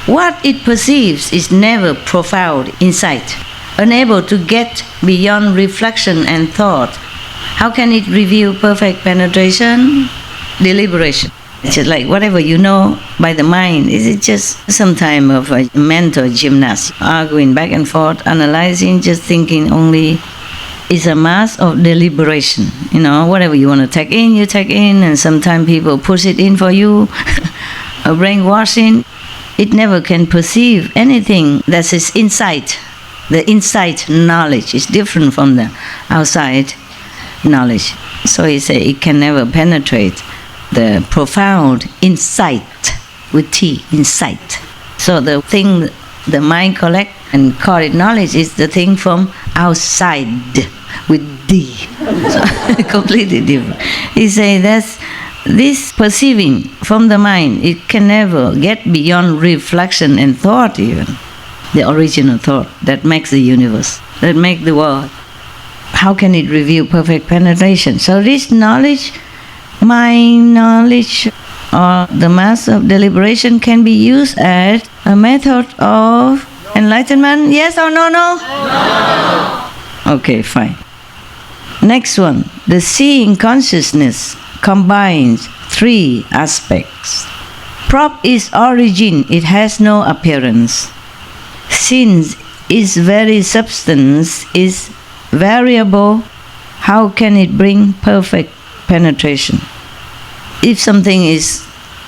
What it perceives is never profound insight, unable to get beyond reflection and thought. How can it reveal perfect penetration? Deliberation. It's just like whatever you know by the mind, is it just some time of a mental gymnast, arguing back and forth, analyzing, just thinking only. It's a mass of deliberation. You know, whatever you want to take in, you take in, and sometimes people push it in for you, a brainwashing. It never can perceive anything that is inside. The inside knowledge is different from the outside knowledge. So he said it can never penetrate the profound insight with T, insight. So the thing the mind collect and call it knowledge is the thing from outside with D. So completely different. He say that's this perceiving from the mind, it can never get beyond reflection and thought even. The original thought that makes the universe, that makes the world. How can it reveal perfect penetration? So this knowledge, mind knowledge, or the mass of deliberation can be used as a method of enlightenment? Yes or no? No. Okay, fine. Next one. The seeing consciousness combines three aspects. Prop is origin, it has no appearance. Since its very substance is variable, how can it bring perfect penetration? If something is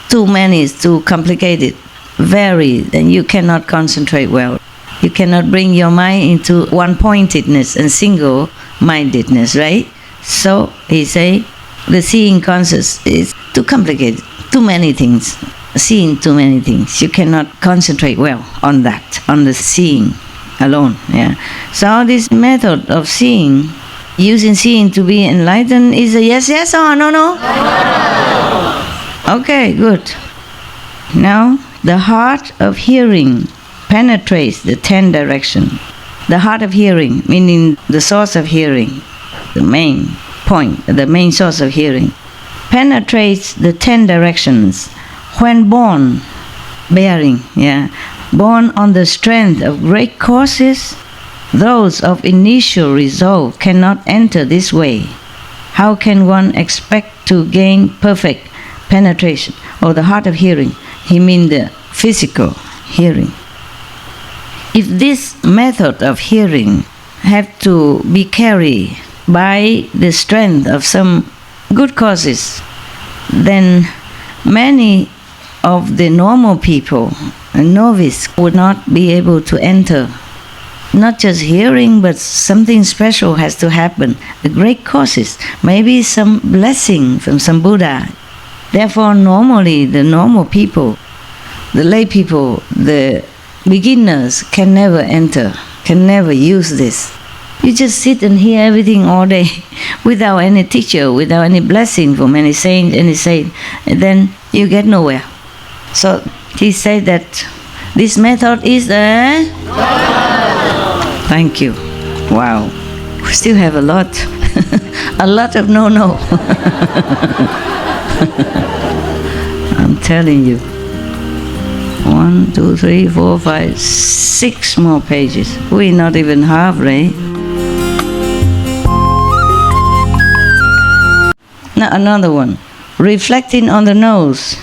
too many, is too complicated, varied, then you cannot concentrate well. You cannot bring your mind into one-pointedness and single-mindedness, right? So he say, the seeing conscious is too complicated, too many things, seeing too many things. You cannot concentrate well on that, on the seeing alone. Yeah. So this method of seeing, using seeing to be enlightened, is a yes or no? Okay, good. Now, the heart of hearing penetrates the 10 directions. The heart of hearing, meaning the source of hearing, the main point, the main source of hearing, penetrates the 10 directions. When born, bearing, born on the strength of great causes, those of initial resolve cannot enter this way. How can one expect to gain perfect penetration? Or the heart of hearing, he means the physical hearing. If this method of hearing have to be carried by the strength of some good causes, then many of the normal people, a novice, would not be able to enter. Not just hearing, but something special has to happen. The great causes, maybe some blessing from some Buddha. Therefore, normally the normal people, the lay people, the beginners can never enter, can never use this. You just sit and hear everything all day without any teacher, without any blessing from any saint, and then you get nowhere. So he said that this method is a... Thank you. Wow. We still have a lot. A lot of no. I'm telling you. 1, 2, 3, 4, 5, 6 more pages. We're not even halfway. Now another one. Reflecting on the nose.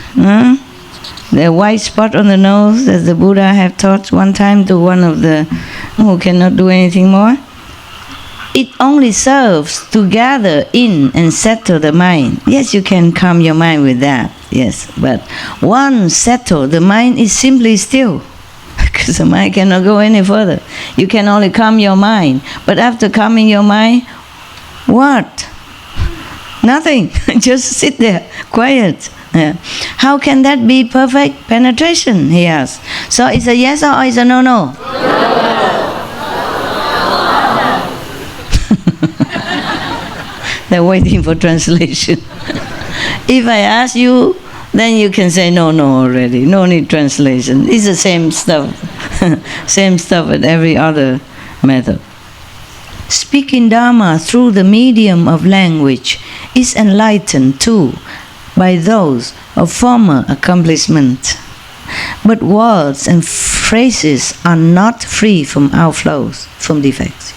The white spot on the nose, as the Buddha have taught one time to one of the who cannot do anything more. It only serves to gather in and settle the mind. Yes, you can calm your mind with that. Yes, but once settled, the mind is simply still. Because the mind cannot go any further. You can only calm your mind. But after calming your mind, what? Nothing. Just sit there, quiet. Yeah. How can that be perfect penetration, he asks. So it's a yes or it's a no? No. They're waiting for translation. If I ask you, then you can say no already. No need translation. It's the same stuff. Same stuff with every other method. Speaking Dharma through the medium of language is enlightened too by those of former accomplishment. But words and phrases are not free from outflows, from defects.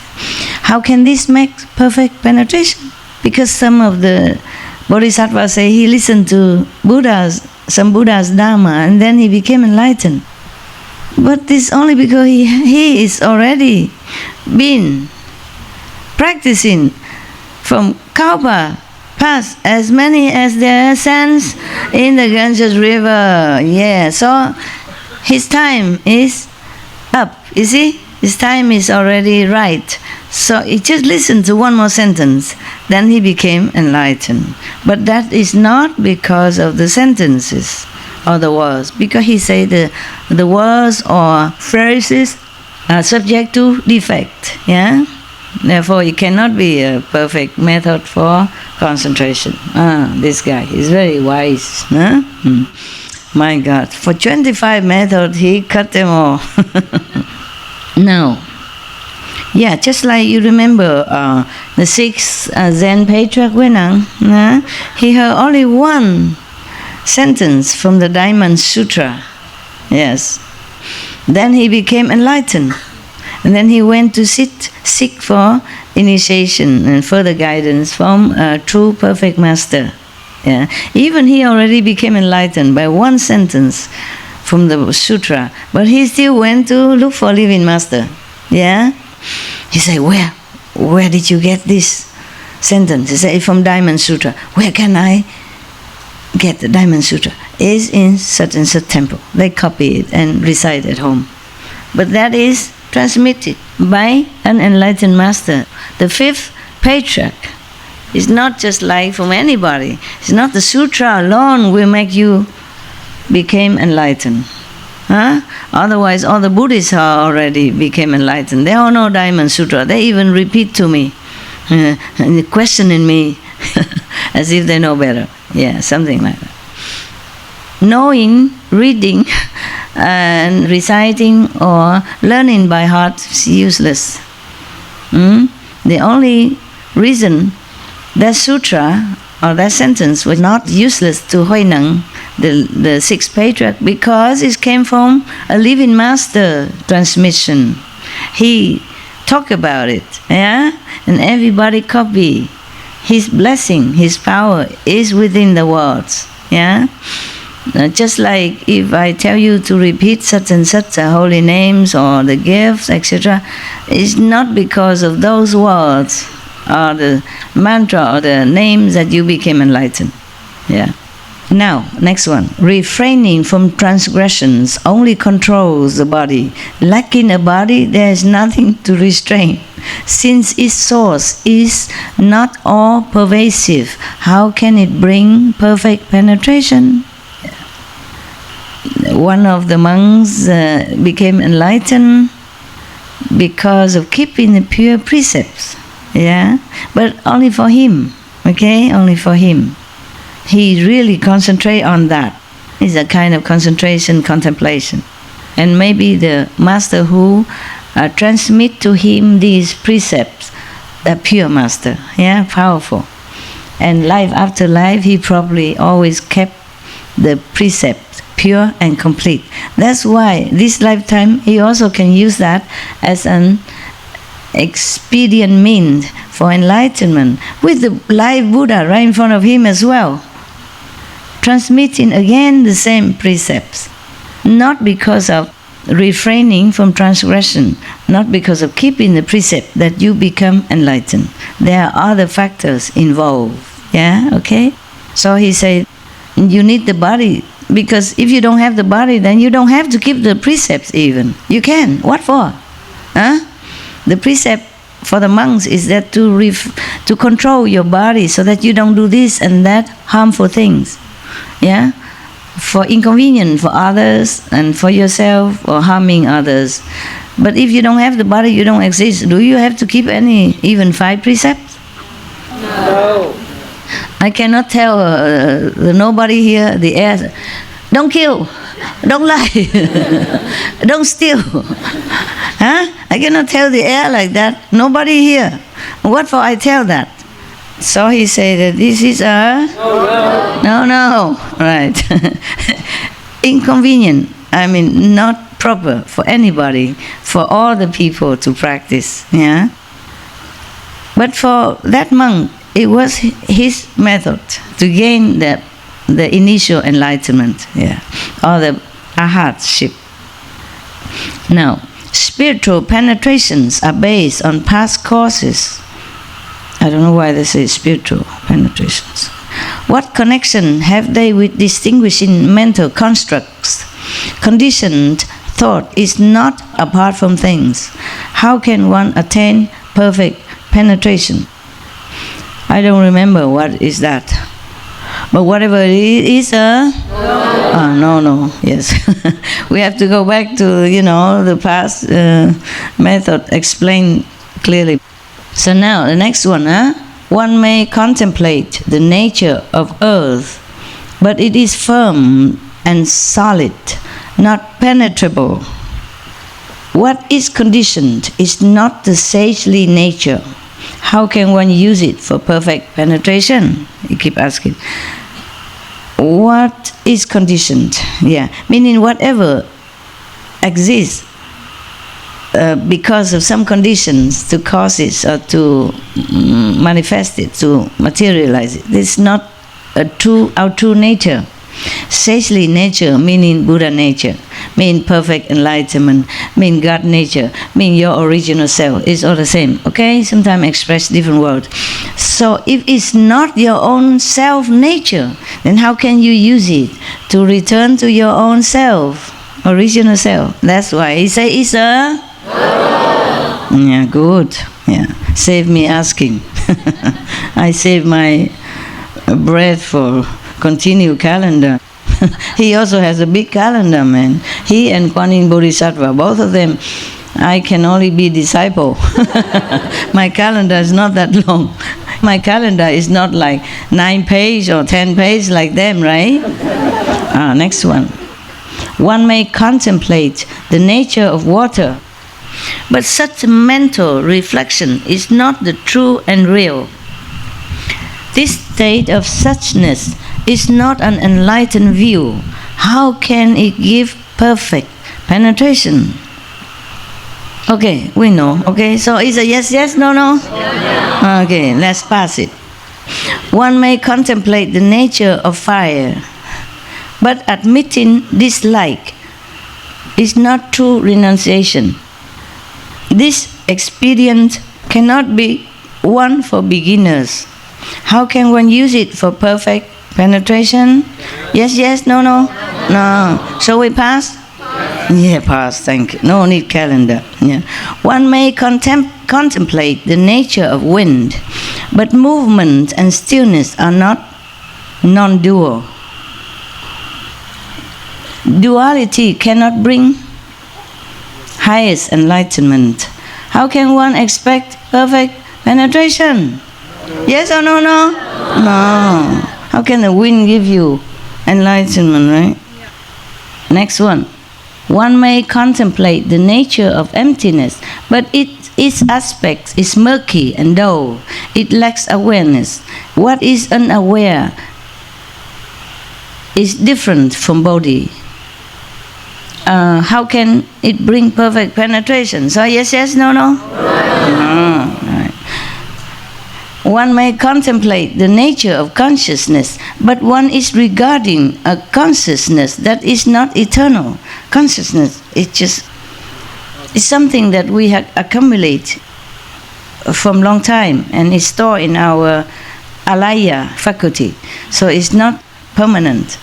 How can this make perfect penetration? Because some of the Bodhisattvas say he listened to some Buddha's Dharma and then he became enlightened. But this only because he is already been practicing from Kalpa past, as many as there are sands in the Ganges river. Yeah, so his time is up, you see? His time is already right. So he just listened to one more sentence, then he became enlightened. But that is not because of the sentences or the words, because he said the words or phrases are subject to defect. Yeah? Therefore, it cannot be a perfect method for concentration. This guy is very wise. Huh? My God, for 25 methods, he cut them all. Now, yeah, just like you remember the 6th Zen patriarch Wenang, he heard only one sentence from the Diamond Sutra. Yes. Then he became enlightened. And then he went to seek for initiation and further guidance from a true perfect master. Yeah. Even he already became enlightened by one sentence from the sutra, but he still went to look for living master. Yeah. He said, where did you get this sentence? He said, from Diamond Sutra. Where can I get the Diamond Sutra? It's in such and such temple. They copy it and recite at home. But that is transmitted by an enlightened master. The 5th patriarch is not just like from anybody. It's not the sutra alone will make you become enlightened. Otherwise, all the Buddhists are already became enlightened. They all know Diamond Sutra. They even repeat to me, and questioning me as if they know better. Yeah, something like that. Knowing, reading, and reciting or learning by heart is useless. The only reason that sutra or that sentence was not useless to Huineng, the 6th patriarch, because it came from a living master transmission. He talked about it, yeah, and everybody copy. His blessing, his power is within the words, yeah. Just like if I tell you to repeat such and such holy names or the gifts, etc., it's not because of those words or the mantra or the names that you became enlightened. Yeah. Now, next one. Refraining from transgressions only controls the body. Lacking a body, there is nothing to restrain. Since its source is not all-pervasive, how can it bring perfect penetration? One of the monks became enlightened because of keeping the pure precepts. Yeah, but only for him. Okay, only for him. He really concentrate on that. It's a kind of concentration, contemplation. And maybe the master who transmit to him these precepts a pure master, yeah, powerful. And life after life, he probably always kept the precept pure and complete. That's why this lifetime he also can use that as an expedient means for enlightenment, with the live Buddha right in front of him as well, transmitting again the same precepts, not because of refraining from transgression, not because of keeping the precept that you become enlightened. There are other factors involved. Yeah, okay? So he said, you need the body, because if you don't have the body, then you don't have to keep the precepts even. You can. What for? Huh? The precept for the monks is that to control your body so that you don't do this and that harmful things. Yeah? For inconvenience for others and for yourself, or harming others. But if you don't have the body, you don't exist. Do you have to keep any, even 5 precepts? No. I cannot tell nobody here, the air, don't kill, don't lie, don't steal. Huh? I cannot tell the air like that. Nobody here. What for I tell that? So he said that this is a... No. Right. Inconvenient. I mean, not proper for anybody, for all the people to practice. Yeah. But for that monk, it was his method to gain the initial enlightenment, yeah, or the arhatship. Now, spiritual penetrations are based on past causes. I don't know why they say spiritual penetrations. What connection have they with distinguishing mental constructs? Conditioned thought is not apart from things. How can one attain perfect penetration? I don't remember what is that. But whatever it is, no, yes. We have to go back to, the past method explained clearly. So now, the next one, one may contemplate the nature of earth, but it is firm and solid, not penetrable. What is conditioned is not the sagely nature. How can one use it for perfect penetration? You keep asking. What is conditioned? Yeah, meaning whatever exists because of some conditions to cause it or to manifest it, to materialize it. It's not our true nature. Sagely nature, meaning Buddha nature, mean perfect enlightenment, mean God nature, mean your original self. It's all the same, okay? Sometimes express different words. So if it's not your own self nature, then how can you use it to return to your own self, original self? That's why he say it's a... Yeah, good. Yeah, save me asking. I save my breath for continue calendar. He also has a big calendar, man. He and Kuan Yin Bodhisattva, both of them, I can only be disciple. My calendar is not that long. My calendar is not like 9 page or 10 page like them, right? Next one. One may contemplate the nature of water, but such mental reflection is not the true and real. This state of suchness is not an enlightened view. How can it give perfect penetration? Okay, we know. Okay, so is a yes, no? Yeah. Okay, let's pass it. One may contemplate the nature of fire, but admitting dislike is not true renunciation. This expedient cannot be one for beginners. How can one use it for perfect penetration? Yes, no? No. Shall we pass? Yeah, pass, thank you. No need calendar. Yeah. One may contemplate the nature of wind, but movement and stillness are not non-dual. Duality cannot bring highest enlightenment. How can one expect perfect penetration? Yes or no? No. How can the wind give you enlightenment, right? Next one. One may contemplate the nature of emptiness, but its its aspect is murky and dull. It lacks awareness. What is unaware is different from body. How can it bring perfect penetration? So yes, yes, no, no? No. Right. One may contemplate the nature of consciousness, but one is regarding a consciousness that is not eternal. Consciousness is something that we have accumulated from long time and is stored in our alaya faculty. So it's not permanent.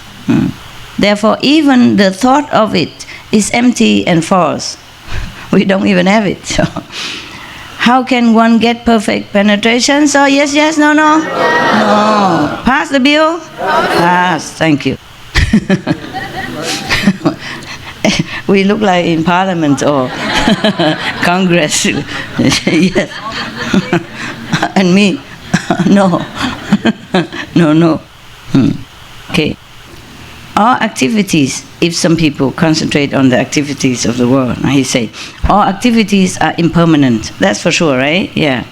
Therefore, even the thought of it is empty and false. We don't even have it. So, how can one get perfect penetration? So yes, yes, no, no? No. Pass the bill? Pass. Thank you. We look like in Parliament or Congress. Yes. And me? No. No, no. Okay. All activities, if some people concentrate on the activities of the world, he say, all activities are impermanent. That's for sure, right? Yeah.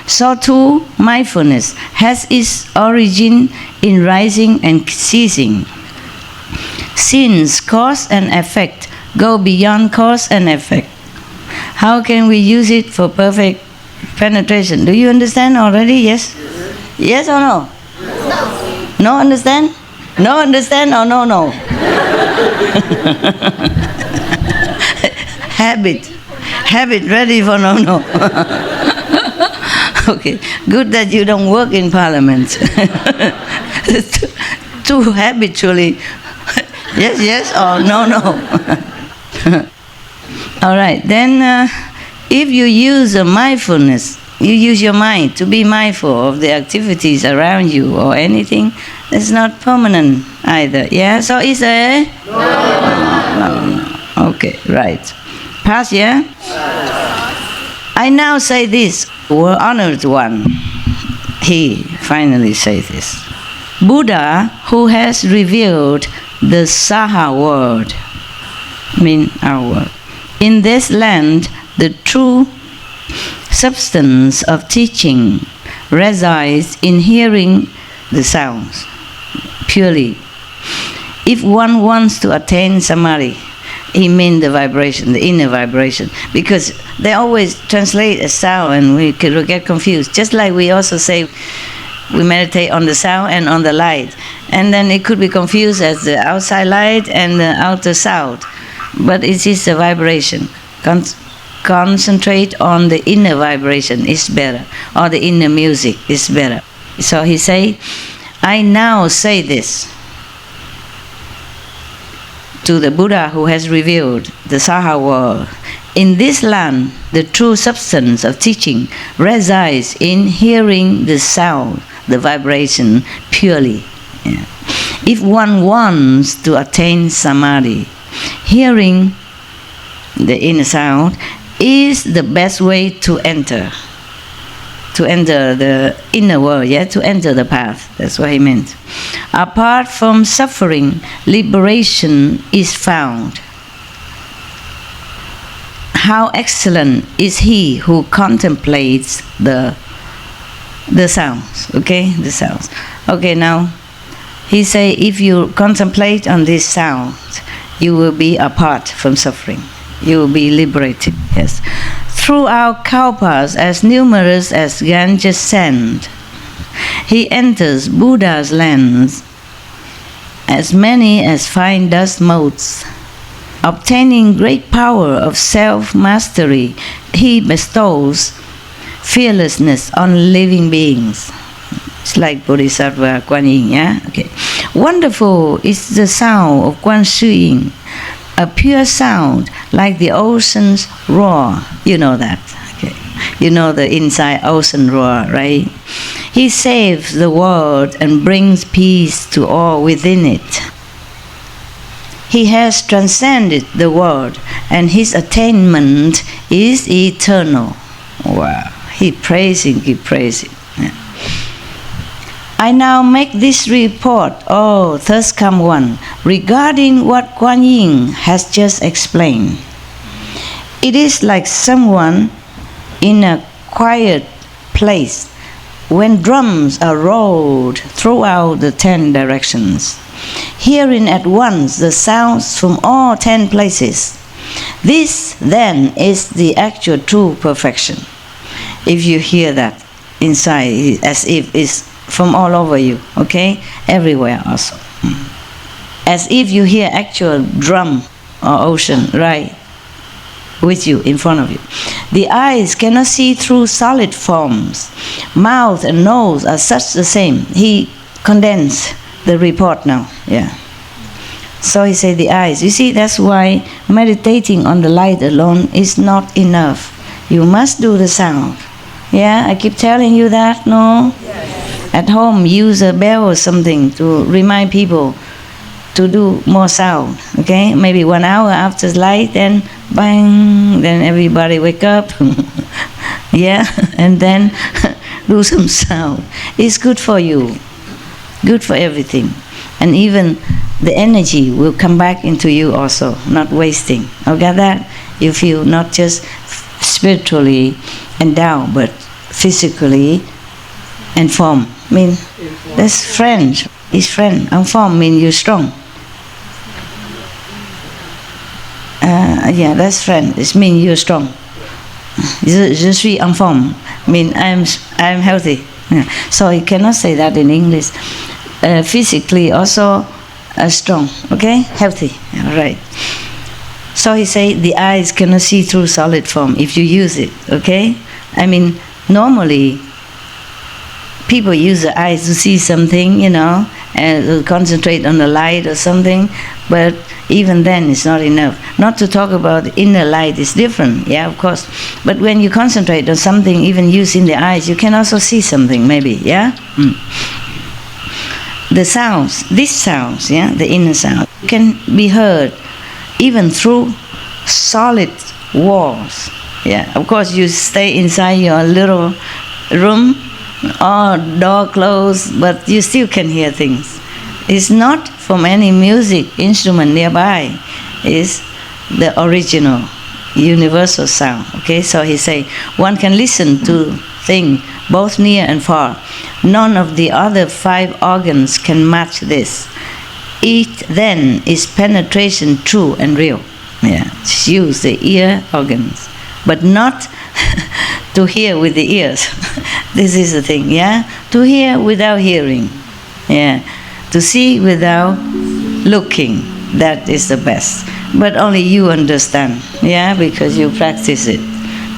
So too, mindfulness has its origin in rising and ceasing. Since cause and effect go beyond cause and effect, how can we use it for perfect penetration? Do you understand already? Yes? Yes or no? No understand? No understand or no, no? Habit ready for no, no. Okay, good that you don't work in Parliament. Too habitually. Yes, yes or no, no. All right, then if you use a mindfulness, you use your mind to be mindful of the activities around you or anything, it's not permanent either. Yeah, so it's a... No. Okay, right. Pass, yeah? I now say this, honored one. He finally says this. Buddha, who has revealed the Saha word, our word. In this land, the true substance of teaching resides in hearing the sounds purely. If one wants to attain samadhi, he means the vibration, the inner vibration, because they always translate as sound and we could get confused. Just like we also say we meditate on the sound and on the light, and then it could be confused as the outside light and the outer sound, but it is a vibration. Concentrate on the inner vibration is better, or the inner music is better. So he say, I now say this to the Buddha who has revealed the Saha word. In this land, the true substance of teaching resides in hearing the sound, the vibration purely. Yeah. If one wants to attain samadhi, hearing the inner sound is the best way to enter the inner world, yeah, to enter the path. That's what he meant. Apart from suffering, liberation is found. How excellent is he who contemplates the sounds, okay, the sounds. Okay, now, he say, if you contemplate on this sound, you will be apart from suffering. You will be liberated, yes. Throughout kalpas as numerous as Ganges sand, he enters Buddha's lands, as many as fine dust motes. Obtaining great power of self-mastery, he bestows fearlessness on living beings. It's like Bodhisattva Kuan Yin, yeah? Okay. Wonderful is the sound of Kuan Shu Yin, a pure sound like the ocean's roar. You know that, okay? You know the inside ocean roar, right? He saves the world and brings peace to all within it. He has transcended the world and his attainment is eternal. Wow, he praising. Yeah. I now make this report, oh, thus come one, regarding what Kuan Yin has just explained. It is like someone in a quiet place, when drums are rolled throughout the 10 directions, hearing at once the sounds from all 10 places. This then is the actual true perfection. If you hear that inside, as if it's from all over you, okay? Everywhere also. As if you hear actual drum or ocean right with you, in front of you. The eyes cannot see through solid forms. Mouth and nose are such the same. He condensed the report now. Yeah. So he said the eyes. You see, that's why meditating on the light alone is not enough. You must do the sound. Yeah, I keep telling you that, no? Yes. At home, use a bell or something to remind people to do more sound, okay? Maybe 1 hour after light, then bang, then everybody wake up. Yeah, and then do some sound. It's good for you, good for everything. And even the energy will come back into you also, not wasting. You got that? You feel not just spiritually endowed, but physically informed. I mean, that's French. It's French. Informed means you're strong. Yeah, that's French. It means you're strong. Je suis informé. I mean, I'm healthy. Yeah. So you cannot say that in English. Physically also strong. Okay, healthy. All right. So he say the eyes cannot see through solid form if you use it. Okay. I mean, normally people use the eyes to see something, you know, and concentrate on the light or something, but even then it's not enough. Not to talk about inner light is different, yeah, of course. But when you concentrate on something, even using the eyes, you can also see something, maybe, yeah? The sounds, these sounds, yeah, the inner sound, can be heard even through solid walls. Yeah, of course you stay inside your little room, or door closed, but you still can hear things. It's not from any music instrument nearby. It's the original, universal sound. Okay, so he say, one can listen to things both near and far. None of the other 5 organs can match this. It then is penetration true and real. Yeah, use the ear organs, but not to hear with the ears. This is the thing, yeah? To hear without hearing. Yeah. To see without looking. That is the best. But only you understand, yeah? Because you practice it.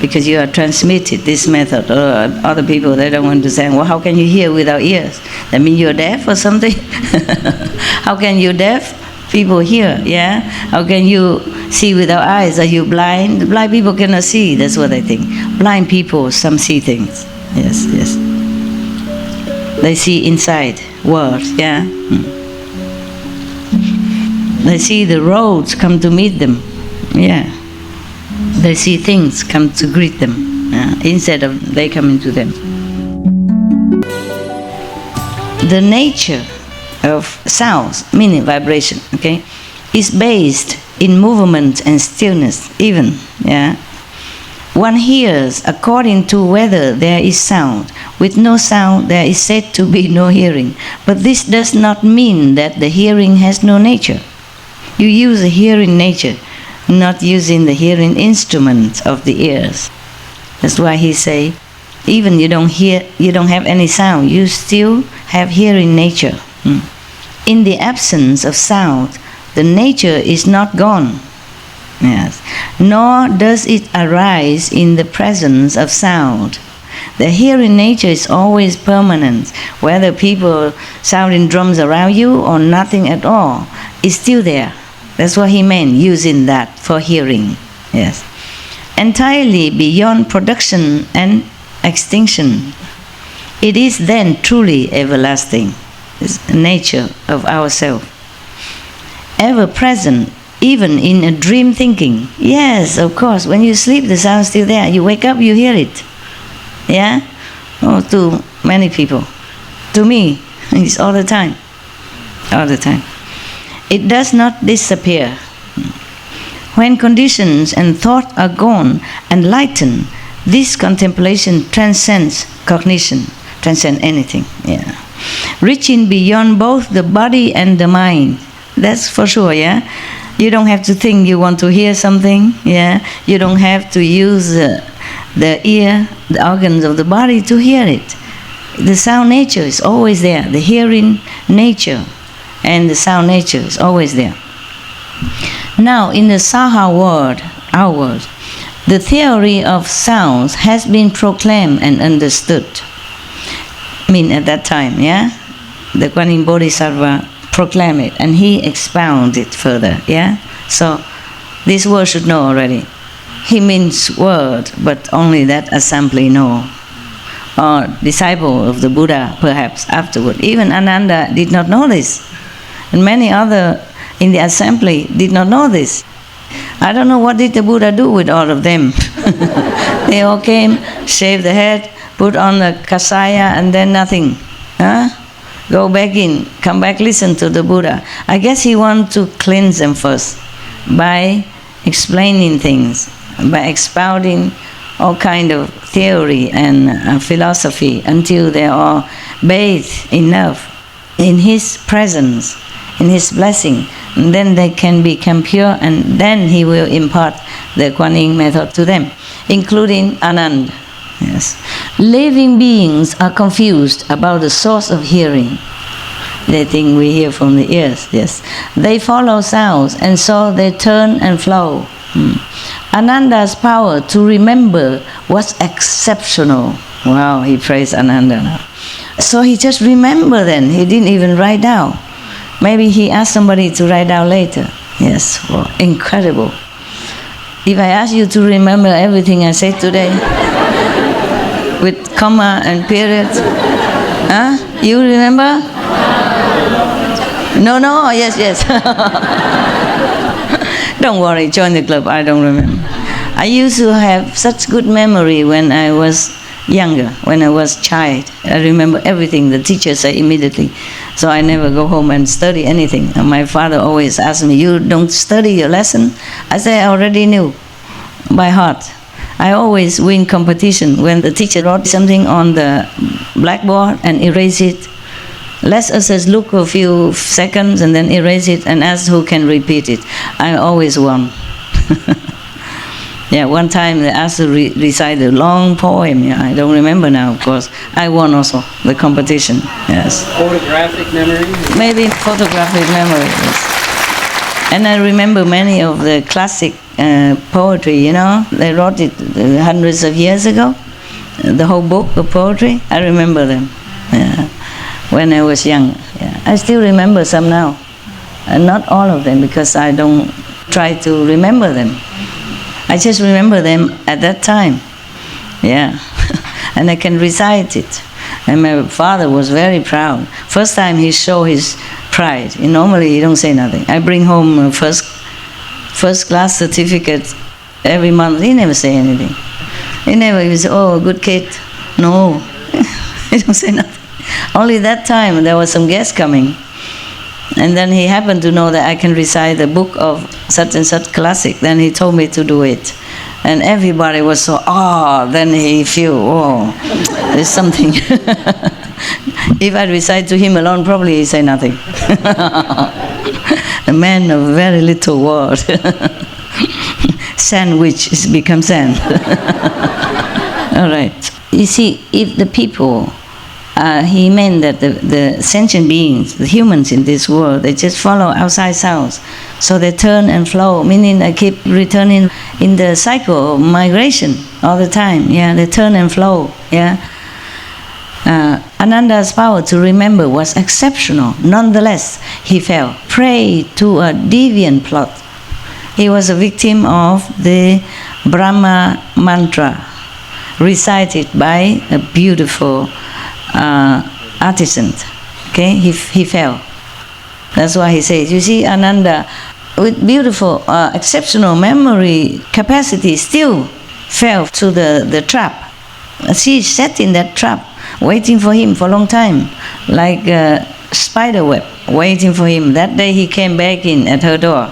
Because you are transmitted this method. Or other people, they don't understand. Well, how can you hear without ears? That means you're deaf or something? How can you deaf? People hear, yeah? How can you see without eyes? Are you blind? Blind people cannot see, that's what I think. Blind people, some see things. Yes, yes. They see inside world, yeah? They see the roads come to meet them, yeah. They see things come to greet them, instead of they coming to them. The nature of sounds, meaning vibration, okay, is based in movement and stillness, even, yeah. One hears according to whether there is sound. With no sound, there is said to be no hearing. But this does not mean that the hearing has no nature. You use the hearing nature, not using the hearing instrument of the ears. That's why he say, even you don't hear, you don't have any sound, you still have hearing nature. In the absence of sound, the nature is not gone. Yes. Nor does it arise in the presence of sound. The hearing nature is always permanent. Whether people sounding drums around you or nothing at all, it's still there. That's what he meant, using that for hearing. Yes. Entirely beyond production and extinction. It is then truly everlasting. It's the nature of ourself. Ever present, even in a dream thinking. Yes, of course, when you sleep, the sound is still there. You wake up, you hear it. Yeah? Oh, to many people. To me, it's all the time. All the time. It does not disappear. When conditions and thought are gone and lightened, This contemplation transcends cognition, transcends anything. Yeah, reaching beyond both the body and the mind. That's for sure. Yeah, you don't have to think you want to hear something. Yeah, you don't have to use the ear, the organs of the body to hear it. The sound nature is always there. The hearing nature and the sound nature is always there. Now, in the Saha world, our world, the theory of sounds has been proclaimed and understood. I mean, at that time, yeah, the Kuan Yin Bodhisattva proclaimed it, and he expounded it further. Yeah, so this world should know already. He means word, but only that assembly know, or disciple of the Buddha, perhaps afterward. Even Ananda did not know this, and many other in the assembly did not know this. I don't know what did the Buddha do with all of them. They all came, shaved the head, put on the kasaya, and then nothing. Huh? Go back in, come back, listen to the Buddha. I guess he wanted to cleanse them first by explaining things, by expounding all kind of theory and philosophy until they are bathed enough in his presence, in his blessing. And then they can become pure, and then he will impart the Kuan Yin method to them, including Ananda. Yes. Living beings are confused about the source of hearing. They think we hear from the ears. Yes. They follow sounds, and so they turn and flow. Ananda's power to remember was exceptional. Wow, he praised Ananda now. So he just remembered then. He didn't even write down. Maybe he asked somebody to write down later. Yes, well, incredible. If I ask you to remember everything I said today, with comma and periods, huh? You remember? No, yes. Don't worry, join the club, I don't remember. I used to have such good memory when I was younger, when I was a child. I remember everything the teacher said immediately. So I never go home and study anything. And my father always asked me, you don't study your lesson? I said, I already knew by heart. I always win competition. When the teacher wrote something on the blackboard and erase it, let us just look a few seconds and then erase it and ask who can repeat it. I always won. Yeah, one time they asked to recite a long poem. Yeah, I don't remember now, of course. I won also the competition. Yes. Photographic memory? Maybe photographic memory. Yes. And I remember many of the classic poetry. You know, they wrote it hundreds of years ago. The whole book of poetry. I remember them. Yeah. When I was young. Yeah. I still remember some now. And not all of them, because I don't try to remember them. I just remember them at that time. Yeah. And I can recite it. And my father was very proud. First time he showed his pride. Normally he don't say nothing. I bring home a first class certificate every month. He never say anything. He say, oh, good kid. No. He don't say nothing. Only that time there was some guests coming. And then he happened to know that I can recite the book of such and such classic. Then he told me to do it. And everybody was so, then he feel, there's something. If I recite to him alone, probably he say nothing. A man of very little word. Sandwich has become sand. All right. You see, if the people, he meant that the sentient beings, the humans in this world, they just follow outside sounds. So they turn and flow, meaning they keep returning in the cycle of migration all the time. Yeah, they turn and flow. Yeah. Ananda's power to remember was exceptional. Nonetheless, he fell prey to a deviant plot. He was a victim of the Brahma mantra, recited by a beautiful artisan. Okay, he fell. That's why he says, you see, Ananda, with beautiful, exceptional memory capacity, still fell to the trap. She sat in that trap, waiting for him for a long time, like a spider web, waiting for him. That day he came back in at her door.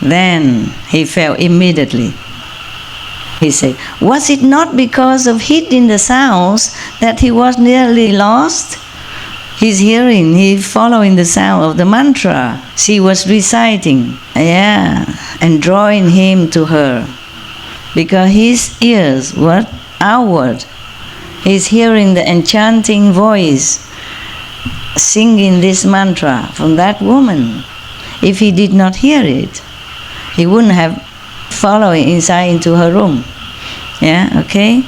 Then he fell immediately. He said, was it not because of heat in the sounds that he was nearly lost? He's hearing, he's following the sound of the mantra she was reciting, and drawing him to her. Because his ears were outward. He's hearing the enchanting voice singing this mantra from that woman. If he did not hear it, he wouldn't have followed inside into her room. Okay?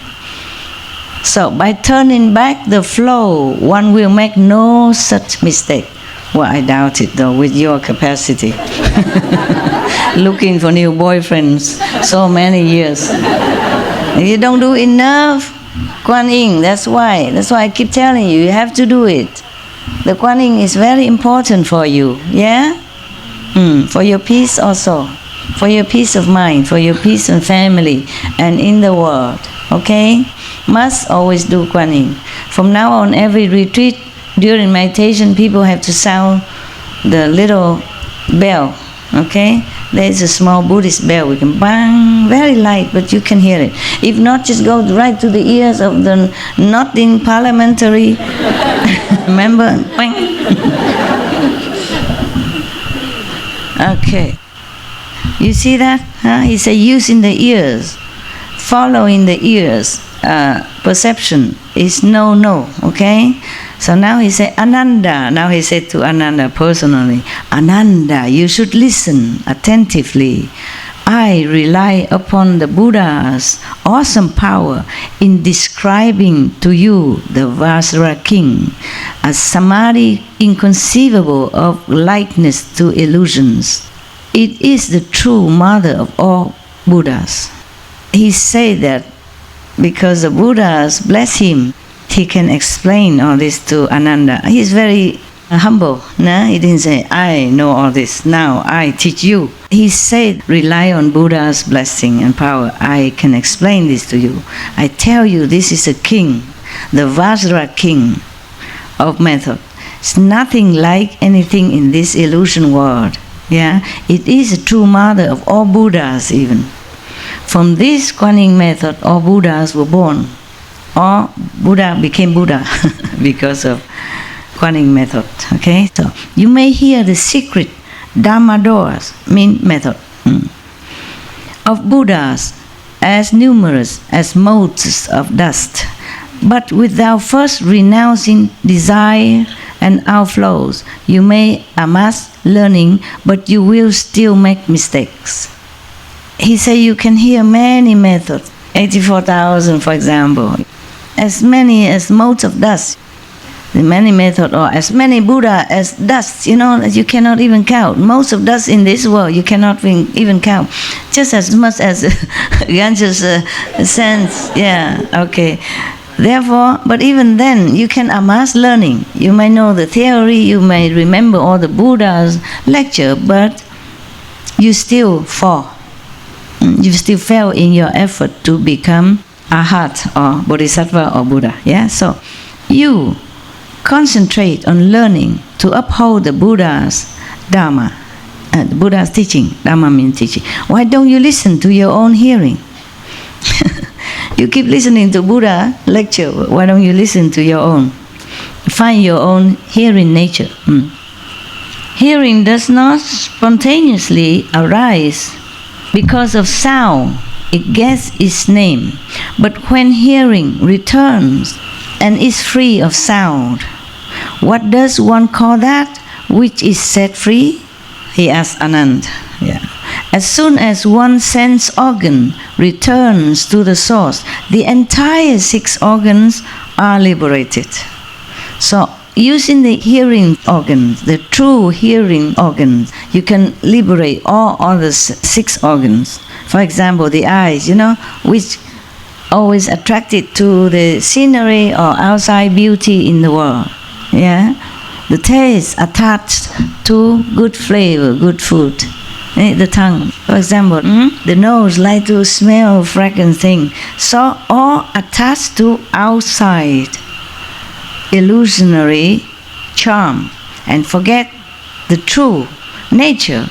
So by turning back the flow, one will make no such mistake. Well, I doubt it though, with your capacity. Looking for new boyfriends so many years. If you don't do enough Kuan Yin, that's why I keep telling you, you have to do it. The Kuan Yin is very important for you, for your peace also, for your peace of mind, for your peace and family and in the world, okay? Must always do Kuan Yin. From now on, every retreat, during meditation, people have to sound the little bell, okay? There is a small Buddhist bell, we can bang, very light, but you can hear it. If not, just go right to the ears of the not in parliamentary member, bang. Okay. You see that? He said using the ears, following the ears, perception is no, okay? So now he said, Ananda, now he said to Ananda personally, Ananda, you should listen attentively. I rely upon the Buddha's awesome power in describing to you the Vajra King, a samadhi inconceivable of likeness to illusions. It is the true mother of all Buddhas. He said that because the Buddhas bless him, he can explain all this to Ananda. He's very humble. No? He didn't say, I know all this, now I teach you. He said, rely on Buddha's blessing and power. I can explain this to you. I tell you, this is a king, the Vajra King of method. It's nothing like anything in this illusion world. It is a true mother of all Buddhas even. From this Kuan Yin method, all Buddhas were born. All Buddha became Buddha because of Kuan Yin method. Okay, so you may hear the secret Dhamma doors, mean method, of Buddhas as numerous as motes of dust, but without first renouncing desire and outflows. You may amass learning, but you will still make mistakes. He said you can hear many methods, 84,000 for example, as many as motes of dust. The many methods, or as many Buddha as dust, that you cannot even count. Most of dust in this world you cannot even count. Just as much as Ganges sands, okay. Therefore, but even then, you can amass learning. You may know the theory, you may remember all the Buddha's lecture, but you still fall. You still fail in your effort to become Arhat or Bodhisattva or Buddha. So you concentrate on learning to uphold the Buddha's Dhamma, the Buddha's teaching. Dhamma means teaching. Why don't you listen to your own hearing? You keep listening to Buddha lecture. Why don't you listen to your own? Find your own hearing nature. Hearing does not spontaneously arise because of sound. It gets its name. But when hearing returns and is free of sound, what does one call that which is set free? He asked Anand. As soon as one sense organ returns to the source, the entire 6 organs are liberated. So using the hearing organs, the true hearing organs, you can liberate all other 6 organs. For example, the eyes, which always attracted to the scenery or outside beauty in the world. The taste attached to good flavor, good food. The tongue, for example, the nose like to smell fragrant thing. So all attached to outside illusionary charm and forget the true nature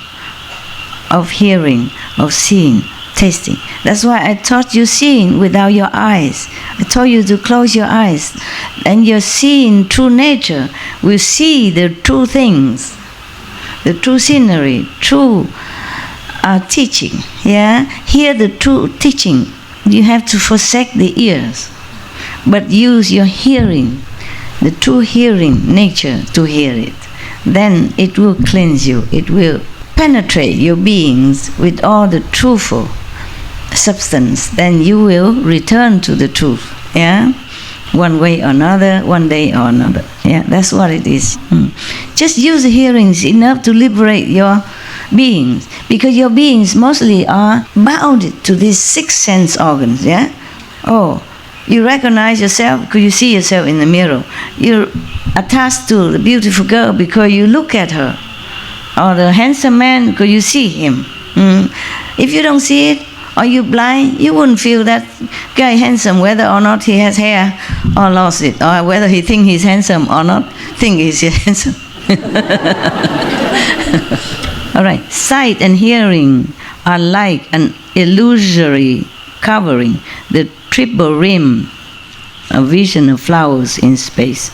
of hearing, of seeing, tasting. That's why I taught you seeing without your eyes. I told you to close your eyes, and your seeing true nature will see the true things, the true scenery, true teaching. Yeah, hear the true teaching. You have to forsake the ears, but use your hearing, the true hearing nature to hear it. Then it will cleanse you. It will penetrate your beings with all the truthful substance. Then you will return to the truth. Yeah, one way or another, one day or another. Yeah, that's what it is. Just use the hearings enough to liberate your beings, because your beings mostly are bound to these 6 sense organs. Yeah. Oh, you recognize yourself because you see yourself in the mirror. You're attached to the beautiful girl because you look at her, or the handsome man because you see him. If you don't see it, or you blind, you wouldn't feel that guy handsome whether or not he has hair or lost it, or whether he think he's handsome or not think he's handsome. All right, sight and hearing are like an illusory covering, the triple rim, a vision of flowers in space.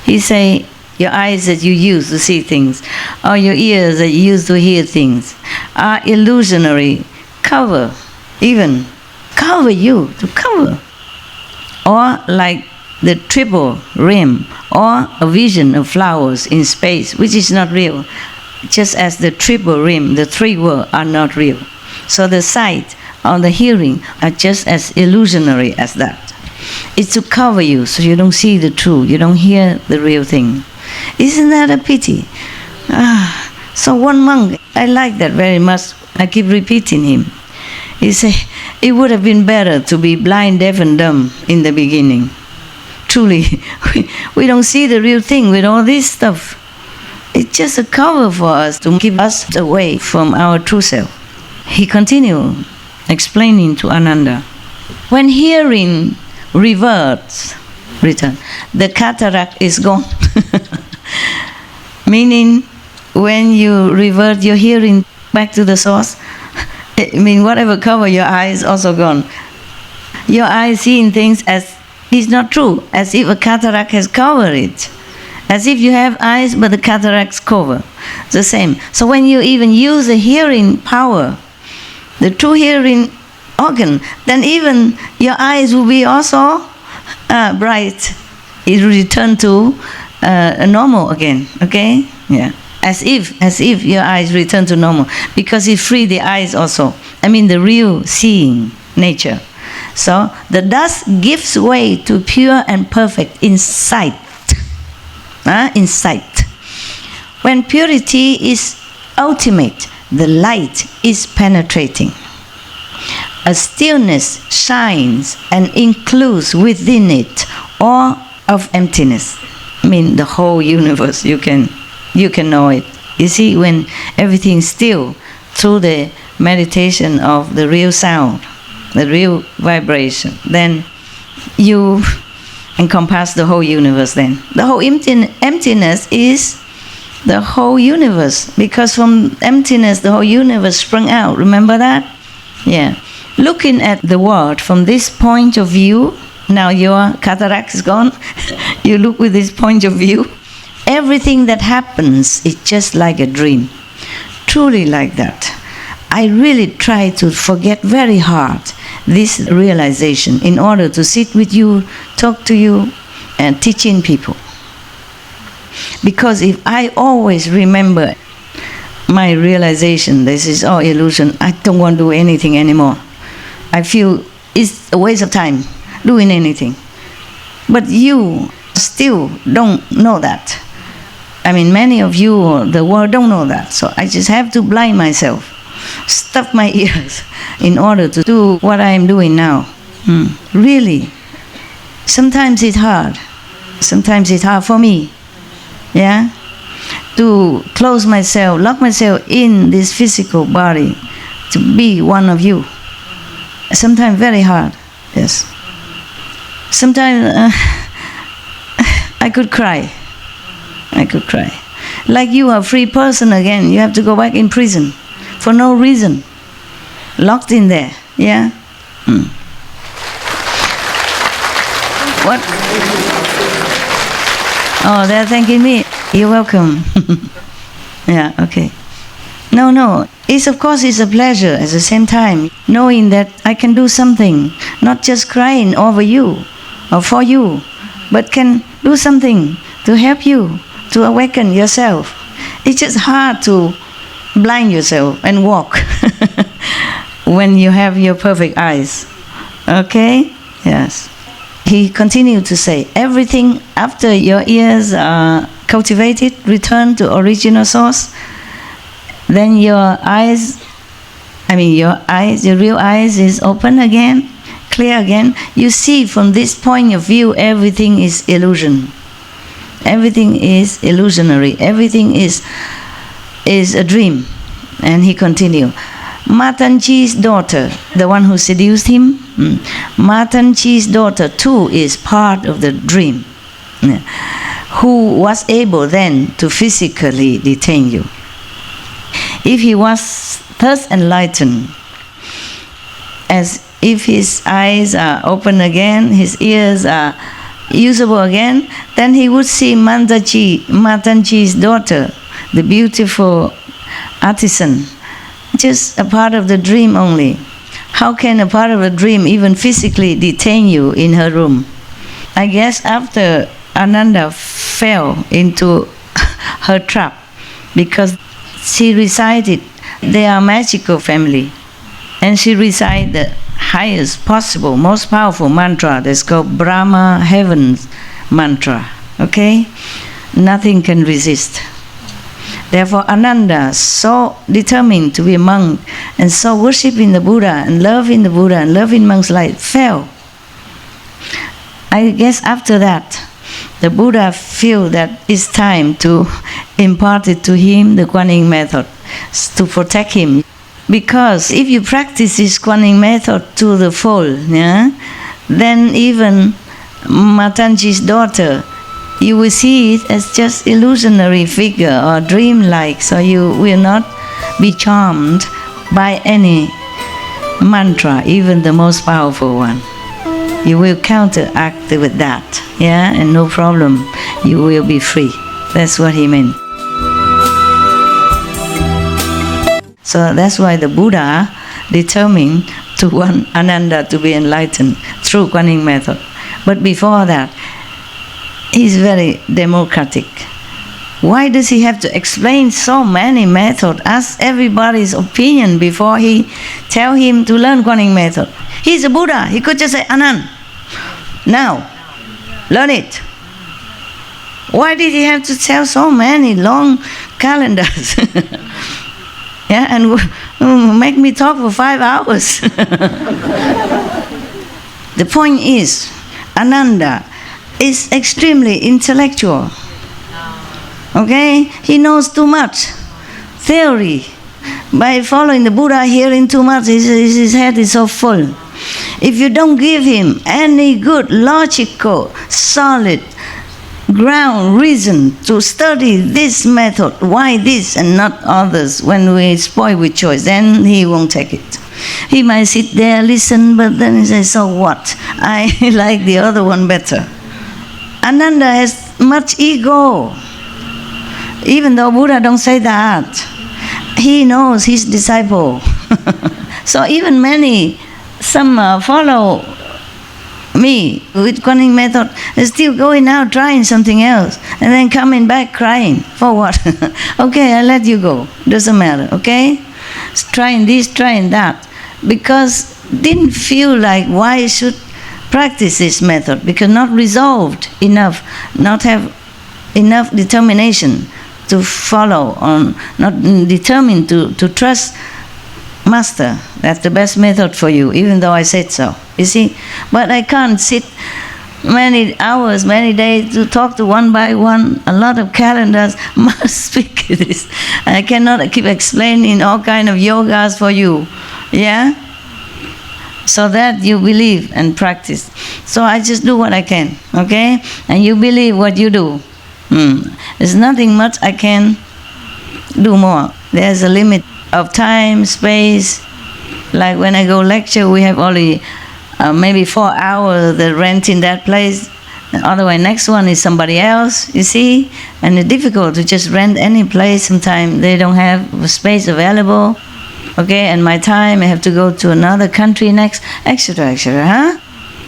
He say, your eyes that you use to see things, or your ears that you use to hear things, are illusionary, cover, even cover you, to cover. Or like the triple rim, or a vision of flowers in space, which is not real. Just as the triple rim, the 3 worlds are not real. So the sight or the hearing are just as illusionary as that. It's to cover you so you don't see the truth, you don't hear the real thing. Isn't that a pity? So one monk, I like that very much. I keep repeating him. He said, it would have been better to be blind, deaf and dumb in the beginning. Truly, we don't see the real thing with all this stuff. It's just a cover for us to keep us away from our true self. He continued explaining to Ananda, when hearing return, the cataract is gone. Meaning, when you revert your hearing back to the source, whatever cover your eyes also gone. Your eyes seeing things as is not true, as if a cataract has covered it. As if you have eyes, but the cataracts cover. It's the same. So when you even use the hearing power, the true hearing organ, then even your eyes will be also bright. It will return to normal again. Okay? Yeah. As if your eyes return to normal, because it free the eyes also. The real seeing nature. So the dust gives way to pure and perfect insight. Insight. When purity is ultimate, the light is penetrating. A stillness shines and includes within it all of emptiness. The whole universe, you can know it. You see, when everything's still, through the meditation of the real sound, the real vibration, then you encompass the whole universe. Then the whole emptiness is the whole universe, because from emptiness the whole universe sprung out. Remember that? Yeah. Looking at the world from this point of view, now your cataract is gone, you look with this point of view, everything that happens is just like a dream. Truly like that. I really try to forget very hard this realization in order to sit with you, talk to you, and teaching people. Because if I always remember my realization, this is all illusion, I don't want to do anything anymore. I feel it's a waste of time doing anything. But you still don't know that. Many of you, the world don't know that. So I just have to blind myself, stuff my ears in order to do what I am doing now. Really. Sometimes it's hard. Sometimes it's hard for me. Yeah? To close myself, lock myself in this physical body, to be one of you. Sometimes very hard. Yes. Sometimes I could cry. Like you are a free person again, you have to go back in prison for no reason. Locked in there. Yeah? What? Oh, they're thanking me. You're welcome. Yeah, okay. No. It's of course it's a pleasure at the same time, knowing that I can do something, not just crying over you or for you, but can do something to help you, to awaken yourself. It's just hard to blind yourself and walk when you have your perfect eyes. Okay? Yes. He continued to say, everything after your ears are cultivated, return to original source, then your real eyes is open again, clear again. You see from this point of view, everything is illusion. Everything is illusionary. Everything is a dream. And he continued, Matanji's daughter, the one who seduced him, Matanji's daughter too is part of the dream, who was able then to physically detain you. If he was thus enlightened, as if his eyes are open again, his ears are usable again, then he would see Matanji's daughter, the beautiful artisan, just a part of the dream only. How can a part of a dream even physically detain you in her room? I guess after Ananda fell into her trap, because she recited, they are a magical family, and she recited the highest possible, most powerful mantra that's called Brahma Heaven's mantra. Okay? Nothing can resist. Therefore, Ananda, so determined to be a monk and so worshipping the Buddha and loving the Buddha and loving monk's life, fell. I guess after that, the Buddha feel that it's time to impart it to him, the Kuan Yin method, to protect him. Because if you practice this Kuan Yin method to the full, then even Matanji's daughter, you will see it as just illusionary figure or dream-like, so you will not be charmed by any mantra, even the most powerful one. You will counteract with that, and no problem. You will be free. That's what he meant. So that's why the Buddha determined to want Ananda to be enlightened through Kuan Yin method. But before that, he's very democratic. Why does he have to explain so many methods? Ask everybody's opinion before he tell him to learn Kuan Yin method. He's a Buddha. He could just say, Anand, now, learn it. Why did he have to tell so many long calendars? And make me talk for 5 hours. The point is, Ananda is extremely intellectual. Okay? He knows too much theory. By following the Buddha, hearing too much, his head is so full. If you don't give him any good, logical, solid ground reason to study this method, why this and not others, when we spoil with choice, then he won't take it. He might sit there, listen, but then he says, so what? I like the other one better. Ananda has much ego. Even though Buddha don't say that, he knows his disciple. So even some follow me with Kuan Yin method, still going out trying something else, and then coming back crying. For what? Okay, I let you go. Doesn't matter, okay? Trying this, trying that. Because didn't feel like why should practice this method, because not resolved enough, not have enough determination to follow, on not determined to trust Master. That's the best method for you, even though I said so. You see? But I can't sit many hours, many days to talk to one by one, a lot of calendars, must speak this. I cannot keep explaining all kind of yogas for you. So that you believe and practice. So I just do what I can, okay? And you believe what you do. There's nothing much I can do more. There's a limit of time, space, Like when I go lecture, we have only maybe 4 hours the rent in that place. Otherwise, next one is somebody else, you see? And it's difficult to just rent any place. Sometimes they don't have space available. Okay, and my time, I have to go to another country next, etc., etc., huh?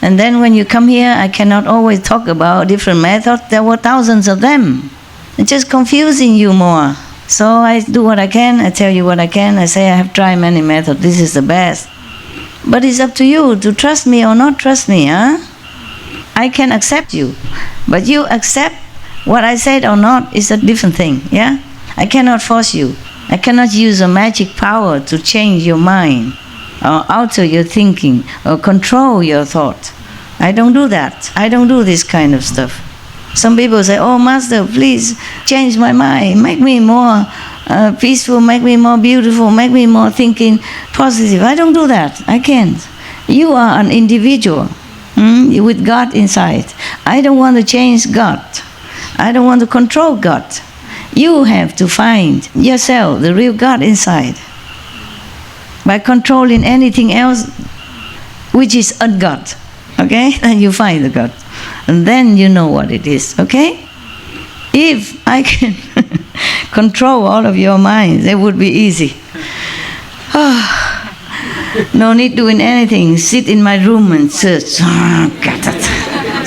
And then when you come here, I cannot always talk about different methods. There were thousands of them. It's just confusing you more. So I do what I can, I tell you what I can, I say I have tried many methods, this is the best. But it's up to you to trust me or not trust me, huh? I can accept you, but you accept what I said or not is a different thing, yeah? I cannot force you. I cannot use a magic power to change your mind, or alter your thinking, or control your thought. I don't do that. I don't do this kind of stuff. Some people say, oh, Master, please change my mind, make me more peaceful, make me more beautiful, make me more thinking positive. I don't do that. I can't. You are an individual with God inside. I don't want to change God. I don't want to control God. You have to find yourself, the real God inside. By controlling anything else which is un-God, okay? Then you find the God. And then you know what it is, okay? If I can control all of your minds, it would be easy. No need doing anything. Sit in my room and search.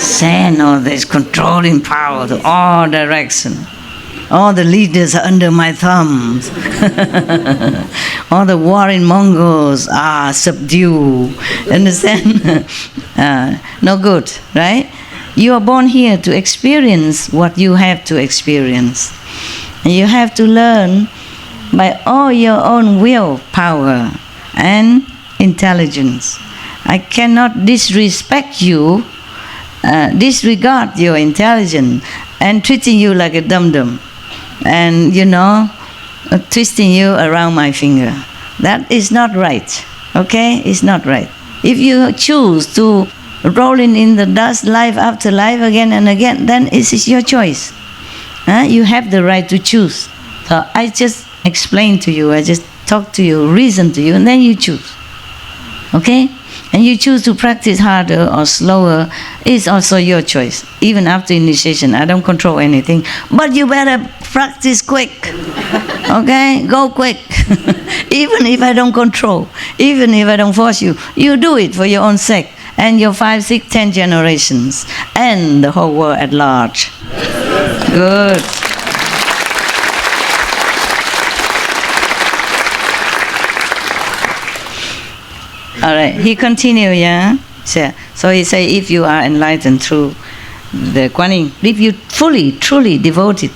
Send all this controlling power to all directions. All the leaders are under my thumbs. All the warring Mongols are subdued. Understand? No good, right? You are born here to experience what you have to experience. And you have to learn by all your own will power and intelligence. I cannot disrespect you, disregard your intelligence, and treating you like a dum-dum. And, twisting you around my finger. That is not right, okay? It's not right. If you choose to rolling in the dust life after life again and again, then it is your choice. You have the right to choose. So I just explain to you, I just talk to you, reason to you, and then you choose. Okay? And you choose to practice harder or slower, it's also your choice. Even after initiation, I don't control anything. But you better practice quick. Okay? Go quick. Even if I don't control, even if I don't force you, you do it for your own sake. And your 5, 6, 10 generations. And the whole world at large. Good. All right, he continued, yeah? So he said, if you are enlightened through the Kuan Yin, if you fully, truly devote it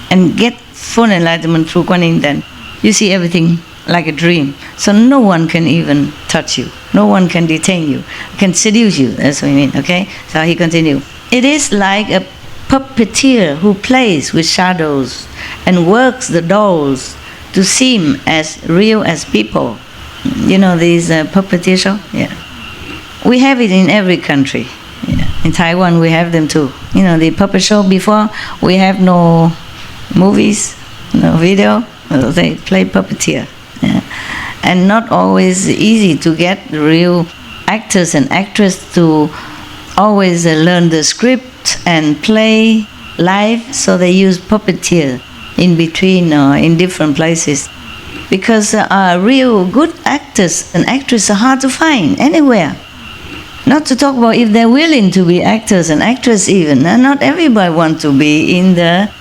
and get full enlightenment through Kuan Yin, then you see everything like a dream. So no one can even touch you. No one can detain you, can seduce you. That's what I mean, okay? So he continued. It is like a puppeteer who plays with shadows and works the dolls to seem as real as people. You know these puppeteer show? Yeah. We have it in every country. Yeah. In Taiwan we have them too. You know, the puppet show before, we have no movies, no video. They play puppeteer. Yeah. And not always easy to get real actors and actresses to always learn the script and play live, so they use puppeteer in between or in different places. Because real good actors and actresses are hard to find anywhere. Not to talk about if they're willing to be actors and actresses even. And not everybody wants to be in the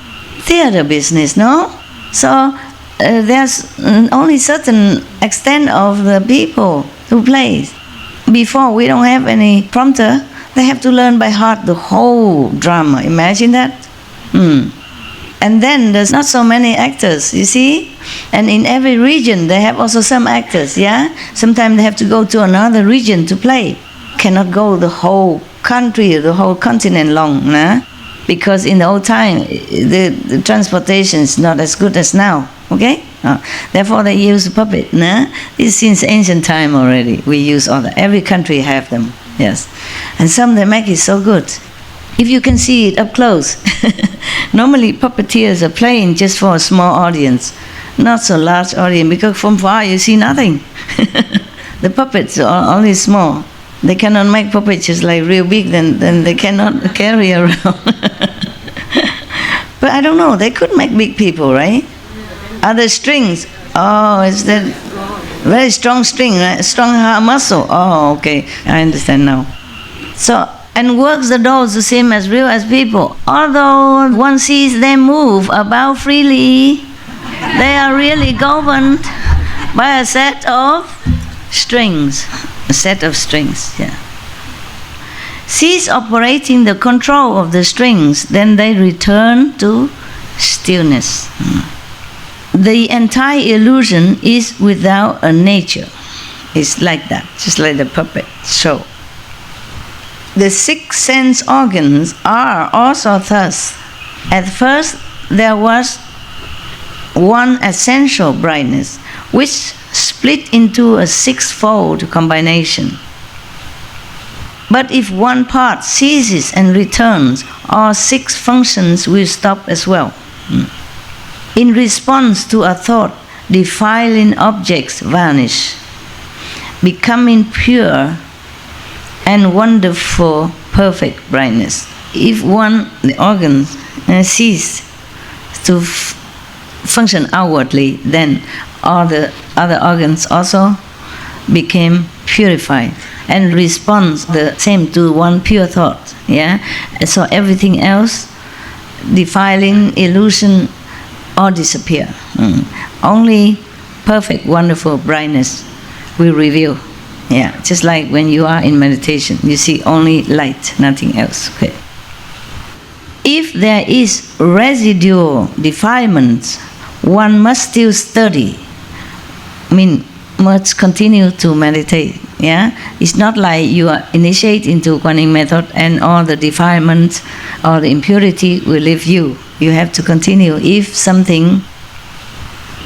theater business, no? So there's only certain extent of the people who play. Before, we don't have any prompter. They have to learn by heart the whole drama. Imagine that. And then there's not so many actors, you see? And in every region, they have also some actors, yeah? Sometimes they have to go to another region to play. Cannot go the whole country, the whole continent long, nah? Because in the old time, the transportation is not as good as now, okay? Therefore, they use puppet, nah? This is since ancient time already. We use all that. Every country have them, yes. And some, they make it so good. If you can see it up close. Normally puppeteers are playing just for a small audience, not so large audience, because from far you see nothing. The puppets are only small. They cannot make puppets like real big, then they cannot carry around. But I don't know, they could make big people, right? Are the strings? Oh, it's that very strong string, right? Strong muscle. Oh, okay, I understand now. So, and works the dolls the same as real as people. Although one sees them move about freely, they are really governed by a set of strings. A set of strings, yeah. Cease operating the control of the strings, then they return to stillness. The entire illusion is without a nature. It's like that, just like the puppet show. The 6 sense organs are also thus. At first, there was one essential brightness, which split into a 6-fold combination. But if one part ceases and returns, all 6 functions will stop as well. In response to a thought, defiling objects vanish, becoming pure and wonderful, perfect brightness. If the organs cease to function outwardly, then all the other organs also became purified and responds the same to one pure thought. Yeah, so everything else, defiling, illusion, all disappear. Only perfect, wonderful brightness will reveal. Yeah, just like when you are in meditation, you see only light, nothing else. Okay. If there is residual defilement, one must still study. Must continue to meditate. Yeah, it's not like you are initiate into Kuan Yin method and all the defilements or the impurity will leave you. You have to continue. If something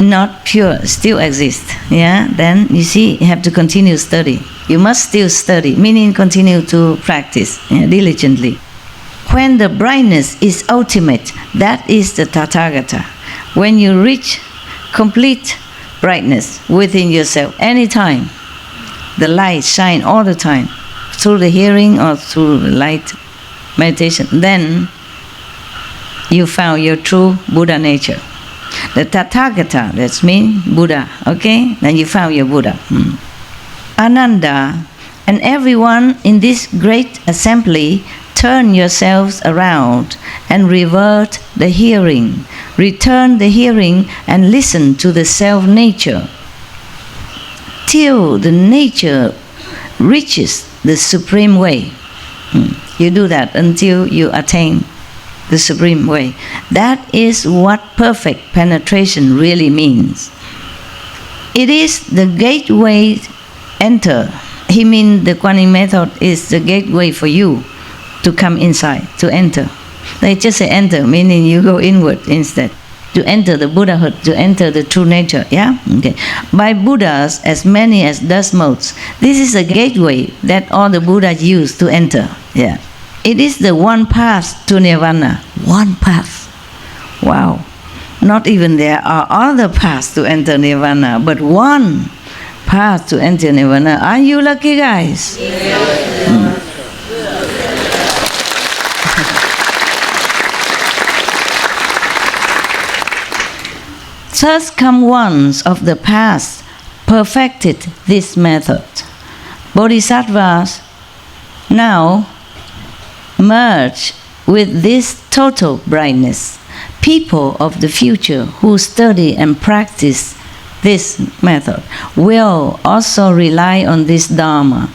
not pure still exists, yeah, then you see you have to continue study. You must still study, meaning continue to practice diligently. When the brightness is ultimate, that is the Tathagata. When you reach complete brightness within yourself, anytime, the light shine all the time, through the hearing or through the light meditation, then you found your true Buddha nature. The Tathagata, that means Buddha, okay? Then you found your Buddha. Ananda and everyone in this great assembly, turn yourselves around and revert the hearing. Return the hearing and listen to the self-nature till the nature reaches the supreme way. You do that until you attain the supreme way. That is what perfect penetration really means. It is the gateway enter. He means the Kuan Yin method is the gateway for you to come inside, to enter. They just say enter, meaning you go inward instead. To enter the Buddhahood, to enter the true nature, yeah? Okay. By Buddhas, as many as dust motes, this is a gateway that all the Buddhas use to enter, yeah. It is the one path to Nirvana. One path. Wow. Not even there are other paths to enter Nirvana, but one path to enter Nirvana. Are you lucky, guys? Yeah. Thus come ones of the past perfected this method. Bodhisattvas now merge with this total brightness. People of the future who study and practice this method will also rely on this Dharma.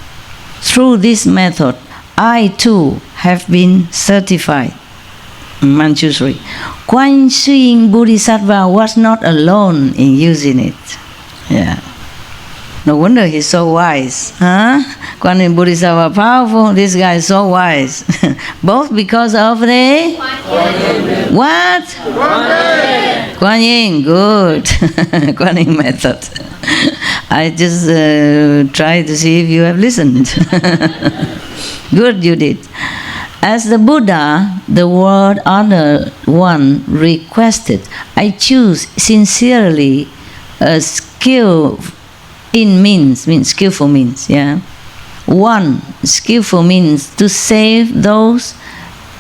Through this method, I too have been certified. Manjushri. Kuan Yin Bodhisattva was not alone in using it. Yeah. No wonder he's so wise. Huh? Kuan Yin Bodhisattva powerful, this guy is so wise. Both because of the what? Kuan Yin, good. Kuan Yin method. I just try to see if you have listened. Good, you did. As the Buddha, the World Honored One, requested, I choose sincerely a skilled In means skillful means, yeah. One, skillful means to save those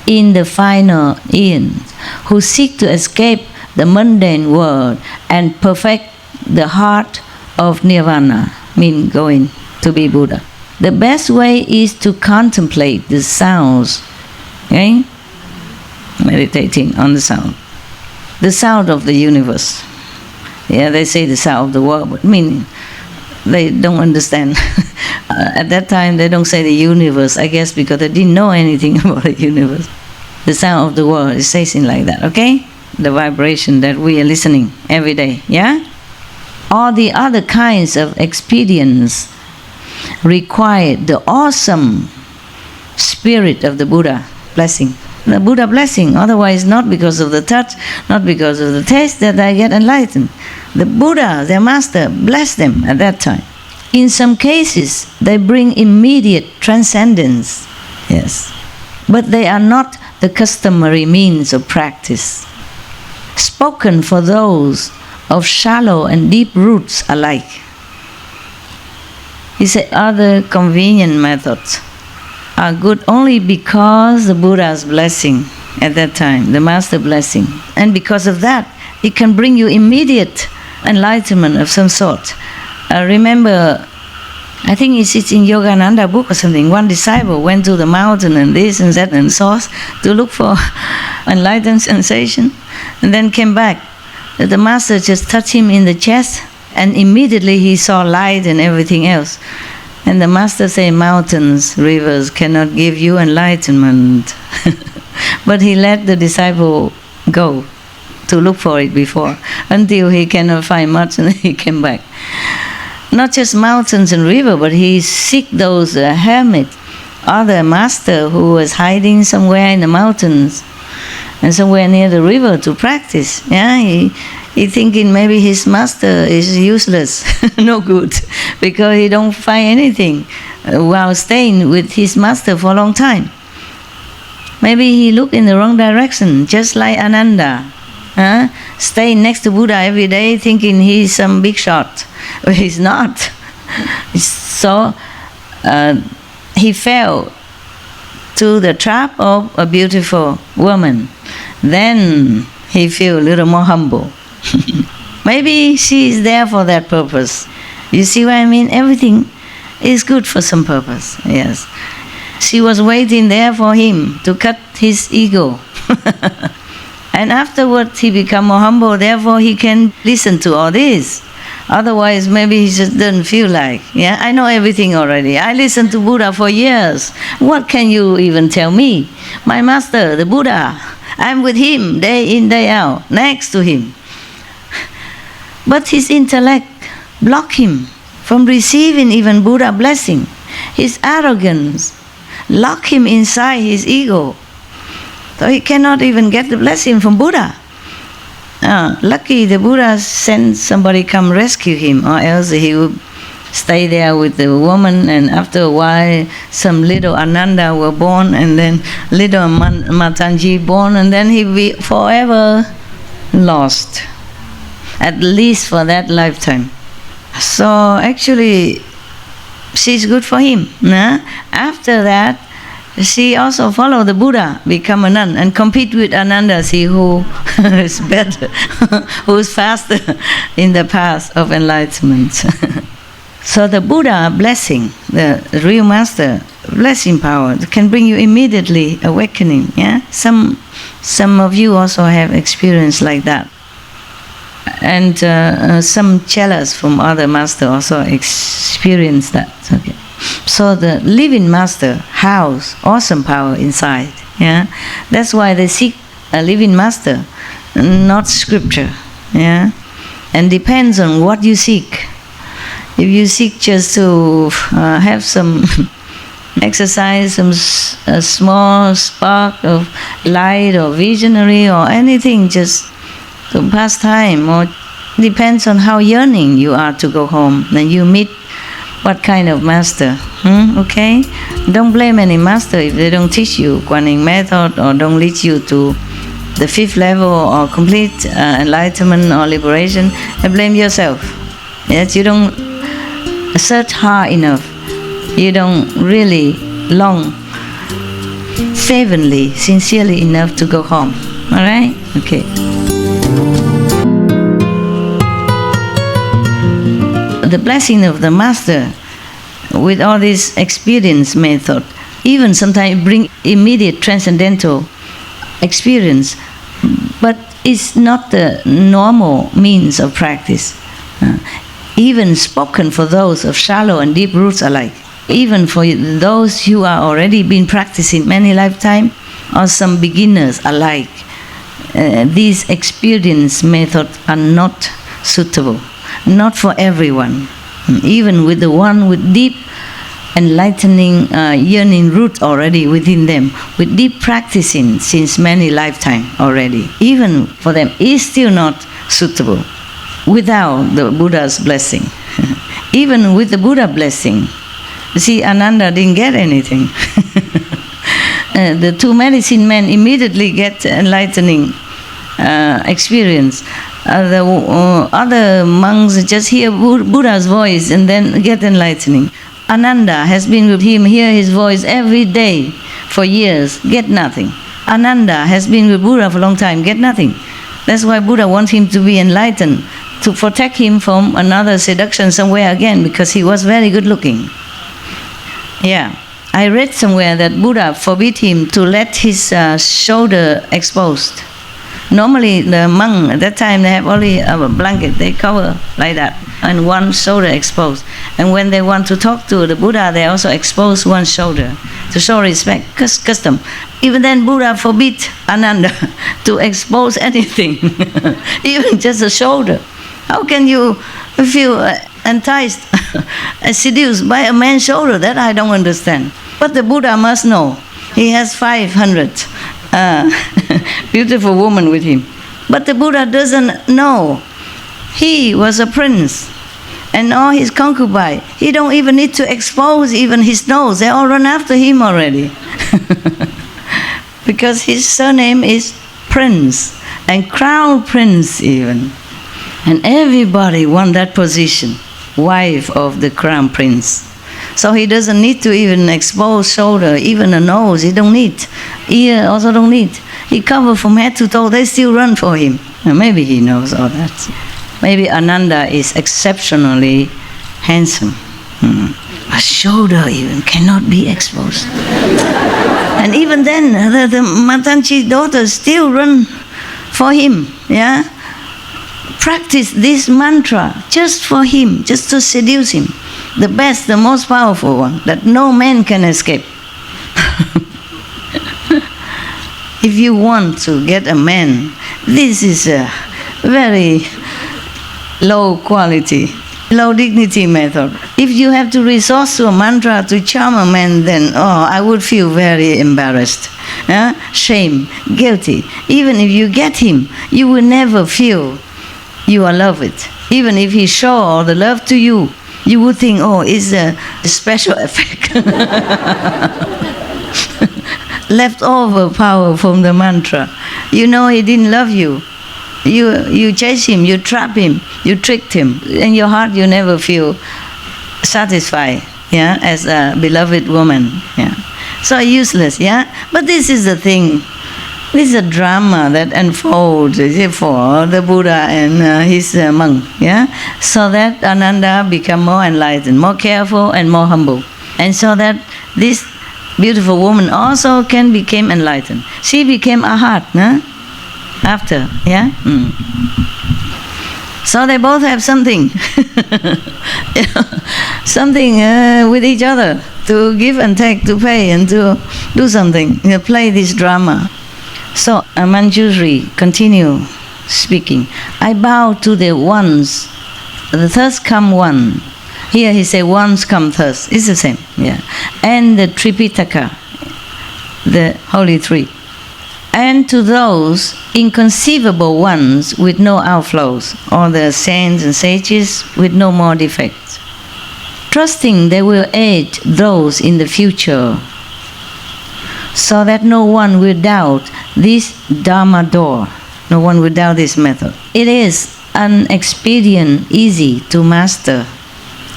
in the final end who seek to escape the mundane world and perfect the heart of nirvana, mean going to be Buddha. The best way is to contemplate the sounds, okay? Meditating on the sound of the universe. Yeah, they say the sound of the world, but meaning they don't understand. At that time, they don't say the universe, I guess, because they didn't know anything about the universe. The sound of the world, it says it like that, okay? The vibration that we are listening every day, yeah? All the other kinds of experience require the awesome spirit of the Buddha blessing. The Buddha blessing, otherwise not because of the touch, not because of the taste that I get enlightened. The Buddha, their master, blessed them at that time. In some cases, they bring immediate transcendence, yes. But they are not the customary means of practice, spoken for those of shallow and deep roots alike. He said other convenient methods are good only because the Buddha's blessing at that time, the master blessing. And because of that, it can bring you immediate enlightenment of some sort. Remember, I think it's in Yogananda book or something, one disciple went to the mountain and this and that and saw to look for enlightened sensation, and then came back. The master just touched him in the chest, and immediately he saw light and everything else. And the master said, mountains, rivers cannot give you enlightenment. But he let the disciple go to look for it before, until he cannot find much, and he came back. Not just mountains and river, but he seek those hermit, other master who was hiding somewhere in the mountains and somewhere near the river to practice. Yeah, he thinking maybe his master is useless, no good, because he don't find anything while staying with his master for a long time. Maybe he looked in the wrong direction, just like Ananda. Staying next to Buddha every day thinking he's some big shot. But he's not. So he fell to the trap of a beautiful woman. Then he feel a little more humble. Maybe she is there for that purpose. You see what I mean? Everything is good for some purpose, yes. She was waiting there for him to cut his ego. And afterwards he become more humble, therefore he can listen to all this. Otherwise maybe he just doesn't feel like, yeah, I know everything already. I listened to Buddha for years. What can you even tell me? My master, the Buddha, I'm with him day in, day out, next to him. But his intellect block him from receiving even Buddha blessing. His arrogance lock him inside his ego. So he cannot even get the blessing from Buddha. Lucky the Buddha sent somebody come rescue him, or else he would stay there with the woman, and after a while some little Ananda were born, and then little Matanji born, and then he'd be forever lost, at least for that lifetime. So actually she's good for him. After that, she also followed the Buddha, become a nun, and compete with Ananda, see who is better, who is faster in the path of enlightenment. So the Buddha blessing, the real master blessing power, can bring you immediately awakening. Yeah, some of you also have experience like that, and some chelas from other master also experience that. Okay. So the living master house awesome power inside. Yeah, that's why they seek a living master, not scripture. Yeah, and depends on what you seek. If you seek just to have some exercise, some small spark of light or visionary or anything, just to pass time, or depends on how yearning you are to go home, then you meet what kind of master. Okay? Don't blame any master if they don't teach you Kuan Yin method, or don't lead you to the fifth level or complete enlightenment or liberation. And blame yourself. Yes, you don't search hard enough, you don't really long fervently, sincerely enough to go home. All right? Okay. The blessing of the Master with all this experience method, even sometimes bring immediate transcendental experience, but it's not the normal means of practice. Even spoken for those of shallow and deep roots alike. Even for those who are already been practicing many lifetimes, or some beginners alike, these experience methods are not suitable, not for everyone. Even with the one with deep enlightening yearning root already within them, with deep practicing since many lifetimes already, even for them is still not suitable without the Buddha's blessing. Even with the Buddha blessing, see, Ananda didn't get anything. The two medicine men immediately get enlightening experience. The other monks just hear Buddha's voice and then get enlightening. Ananda has been with him, hear his voice every day for years, get nothing. Ananda has been with Buddha for a long time, get nothing. That's why Buddha wants him to be enlightened, to protect him from another seduction somewhere again, because he was very good looking. Yeah, I read somewhere that Buddha forbid him to let his shoulder exposed. Normally the monk at that time, they have only a blanket, they cover like that, and one shoulder exposed. And when they want to talk to the Buddha, they also expose one shoulder to show respect, custom. Even then Buddha forbid Ananda to expose anything, even just a shoulder. How can you feel enticed, seduced by a man's shoulder? That I don't understand. But the Buddha must know. He has 500 beautiful women with him. But the Buddha doesn't know. He was a prince, and all his concubines, he don't even need to expose even his nose. They all run after him already. Because his surname is Prince, and Crown Prince even. And everybody want that position, wife of the Crown Prince. So he doesn't need to even expose shoulder, even a nose, he don't need. Ear also don't need. He cover from head to toe, they still run for him. Maybe he knows all that. Maybe Ananda is exceptionally handsome. A shoulder even cannot be exposed. And even then, the Matanchi daughters still run for him, yeah? Practice this mantra just for him, just to seduce him. The best, the most powerful one, that no man can escape. If you want to get a man, this is a very low quality, low dignity method. If you have to resort to a mantra to charm a man, then I would feel very embarrassed, shame, guilty. Even if you get him, you will never feel you are loved. Even if he show all the love to you, you would think, it's a special effect. Leftover power from the mantra. You know he didn't love you. You chase him, you trap him, you tricked him. In your heart you never feel satisfied, as a beloved woman. So useless, But this is the thing. This is a drama that unfolds for the Buddha and his monk, so that Ananda become more enlightened, more careful and more humble. And so that this beautiful woman also can become enlightened. She became Arhat, after, So they both have something, something with each other to give and take, to pay and to do something, play this drama. So Manjusri continue speaking. I bow to the ones, the thirst come one. Here he say ones come thirst. It's the same, And the Tripitaka, the Holy Three. And to those inconceivable ones with no outflows, or the saints and sages with no more defects, trusting they will aid those in the future, so that no one will doubt this Dharma door. No one will doubt this method. It is an expedient easy to master,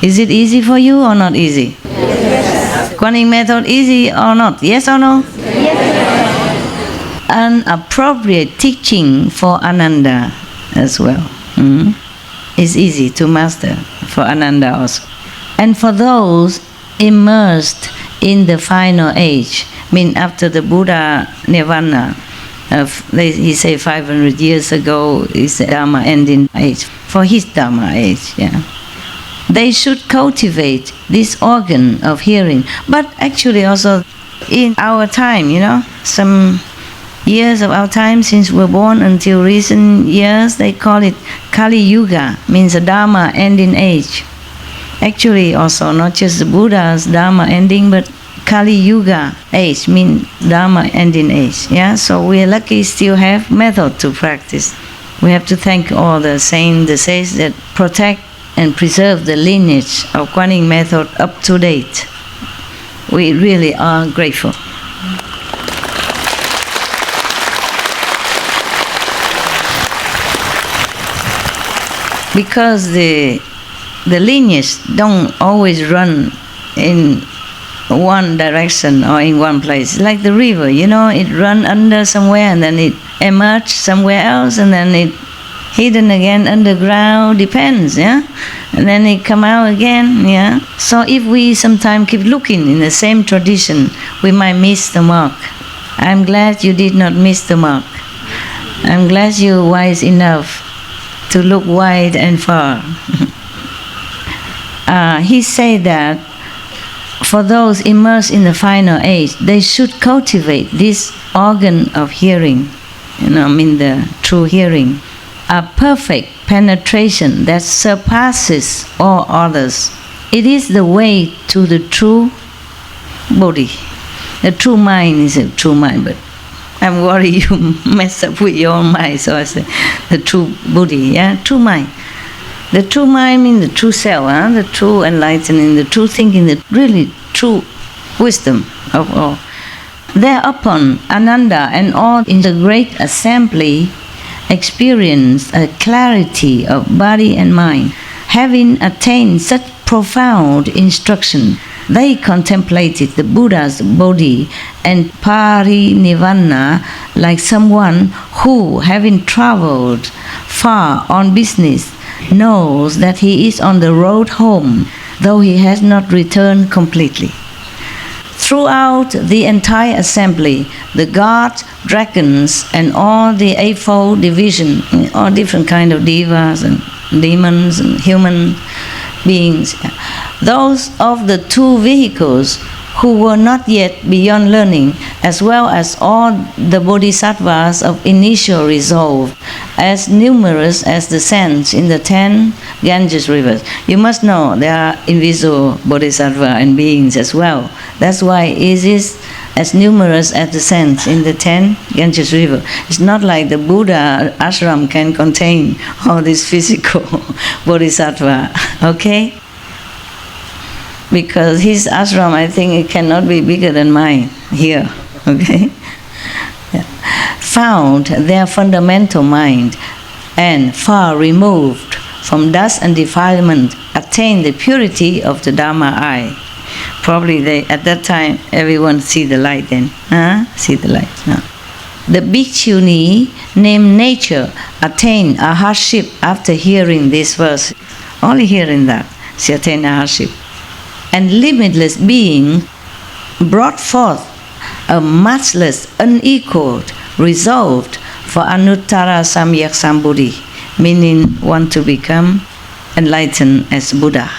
Is it easy for you or not easy? Yes. Quán Âm method easy or not? Yes or no? Yes. An appropriate teaching for Ananda as well. It's easy to master for Ananda also. And for those immersed in the final age, after the Buddha Nirvana, he say 500 years ago is the Dharma ending age, for his Dharma age, they should cultivate this organ of hearing. But actually also in our time, some years of our time since we're born until recent years, they call it Kali Yuga, means the Dharma ending age. Actually also not just the Buddha's Dharma ending, but Kali Yuga age means Dharma ending age. So we are lucky still have method to practice. We have to thank all the saints, the sages that protect and preserve the lineage of Quán Âm method up to date. We really are grateful. Because the lineage don't always run in one direction or in one place. Like the river, it run under somewhere and then it emerge somewhere else and then it hidden again underground, depends, and then it come out again, So if we sometimes keep looking in the same tradition, we might miss the mark. I'm glad you did not miss the mark. I'm glad you're wise enough to look wide and far. He said that for those immersed in the final age, they should cultivate this organ of hearing, the true hearing, a perfect penetration that surpasses all others. It is the way to the true body. The true mind is a true mind, but I'm worried you mess up with your mind, so I say the true body, true mind. The true mind means the true self, the true enlightening, the true thinking, the really true wisdom of all. Thereupon, Ananda and all in the great assembly experienced a clarity of body and mind. Having attained such profound instruction, they contemplated the Buddha's body and parinirvana like someone who, having traveled far on business, knows that he is on the road home, though he has not returned completely. Throughout the entire assembly, the gods, dragons, and all the eightfold division, all different kind of devas and demons and human beings, those of the two vehicles who were not yet beyond learning, as well as all the bodhisattvas of initial resolve, as numerous as the sands in the 10 Ganges rivers. You must know there are invisible bodhisattva and beings as well. That's why it is as numerous as the sands in the 10 Ganges river. It's not like the Buddha ashram can contain all this physical bodhisattva, okay? Because his ashram, I think it cannot be bigger than mine here, okay? Found their fundamental mind and far removed from dust and defilement, attained the purity of the Dharma eye. Probably at that time, everyone see the light then. See the light. The bhikkhuni named Nature attained a hardship after hearing this verse. Only hearing that, she attained a hardship. And limitless being brought forth a matchless, unequaled, resolved for Anuttara Samyak Sambuddhi, meaning want to become enlightened as Buddha.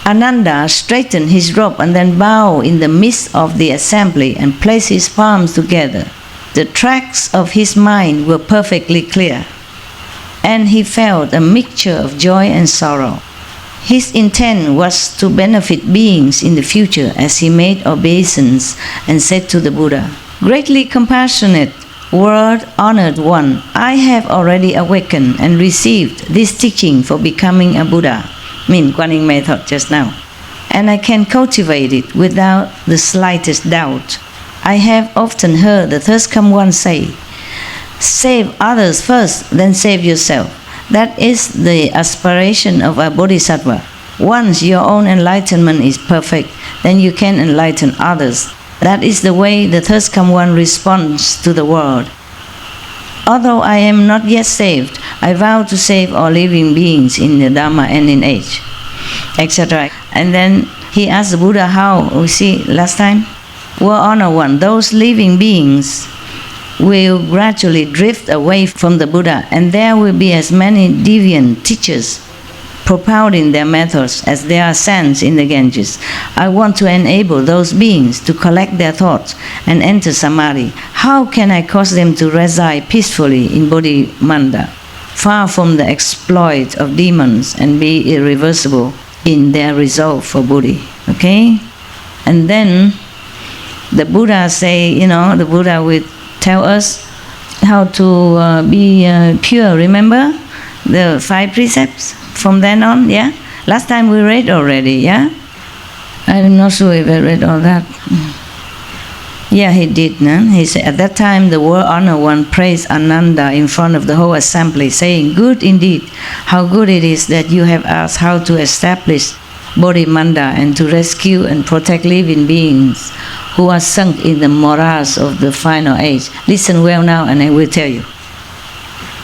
Ananda straightened his robe and then bowed in the midst of the assembly and placed his palms together. The tracks of his mind were perfectly clear, and he felt a mixture of joy and sorrow. His intent was to benefit beings in the future as he made obeisance and said to the Buddha, "Greatly compassionate, world-honored one, I have already awakened and received this teaching for becoming a Buddha," mean Quán Âm method just now, "and I can cultivate it without the slightest doubt. I have often heard the thirst come one say, 'Save others first, then save yourself.' That is the aspiration of a bodhisattva. Once your own enlightenment is perfect, then you can enlighten others. That is the way the third come one responds to the world. Although I am not yet saved, I vow to save all living beings in the Dharma and in age, etc. And then he asked the Buddha how. We see last time? World Honor One, those living beings will gradually drift away from the Buddha, and there will be as many deviant teachers propounding their methods as there are sands in the Ganges. I want to enable those beings to collect their thoughts and enter Samadhi. How can I cause them to reside peacefully in Bodhimanda, far from the exploit of demons, and be irreversible in their resolve for Buddhi? Okay? And then the Buddha say, the Buddha will tell us how to be pure. Remember the 5 precepts? From then on, yeah? Last time we read already, yeah? I'm not sure if I read all that. Yeah, he did, no? He said, at that time the World Honor One praised Ananda in front of the whole assembly, saying, good indeed, how good it is that you have asked how to establish Bodhimanda and to rescue and protect living beings who are sunk in the morass of the final age. Listen well now and I will tell you.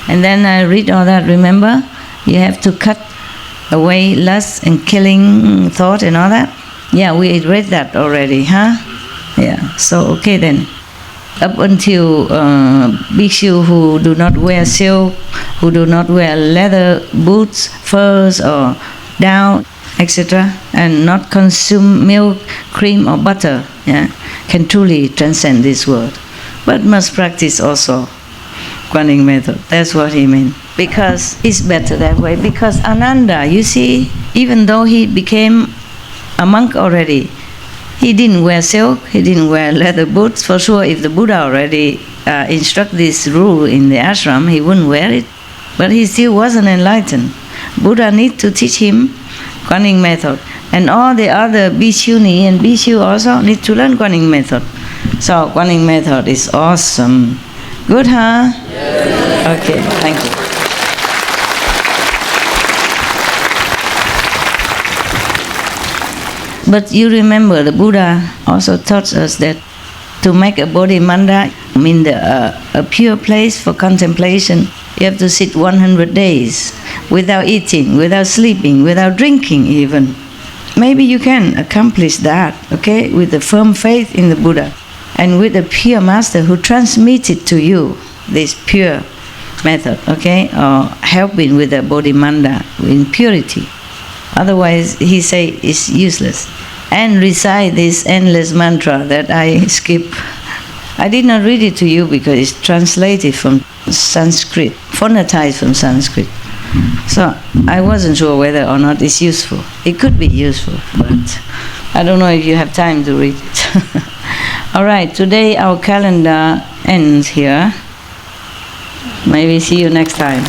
And then I read all that, remember? You have to cut away lust and killing thought and all that. Yeah, we read that already, huh? Yeah, so okay then. Up until bhikshu who do not wear silk, who do not wear leather boots, furs or down, etc., and not consume milk, cream or butter, yeah, can truly transcend this world. But must practice also Kuan Yin method. That's what he meant. Because it's better that way. Because Ananda, you see, even though he became a monk already, he didn't wear silk, he didn't wear leather boots. For sure, if the Buddha already instruct this rule in the ashram, he wouldn't wear it. But he still wasn't enlightened. Buddha need to teach him Kuan Yin method. And all the other bhikshuni and bhikshu also need to learn Kuan Yin method. So Kuan Yin method is awesome. Good, huh? Yes. Okay, thank you. But you remember the Buddha also taught us that to make a Bodhimanda, a pure place for contemplation, you have to sit 100 days without eating, without sleeping, without drinking even. Maybe you can accomplish that, okay, with a firm faith in the Buddha and with a pure master who transmitted to you this pure method, okay, or helping with the Bodhimanda in purity. Otherwise, he say it's useless. And recite this endless mantra that I skip. I did not read it to you because it's translated from Sanskrit, phonetized from Sanskrit. So I wasn't sure whether or not it's useful. It could be useful, but I don't know if you have time to read it. All right, today our calendar ends here. Maybe see you next time.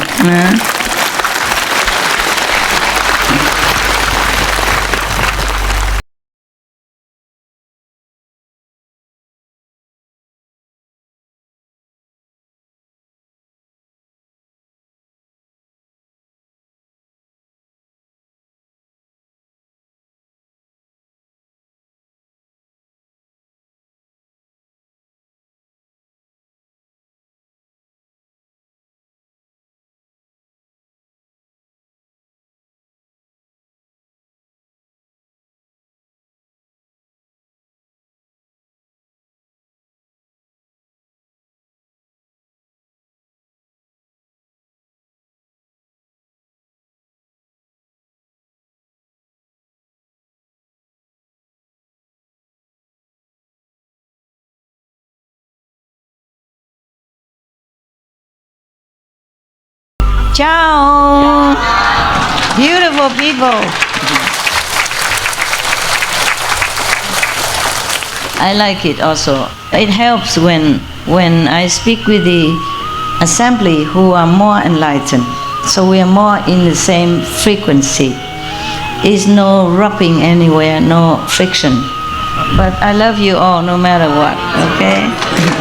Ciao! Beautiful people! I like it also. It helps when I speak with the assembly who are more enlightened. So we are more in the same frequency. It's no rubbing anywhere, no friction. But I love you all no matter what, okay?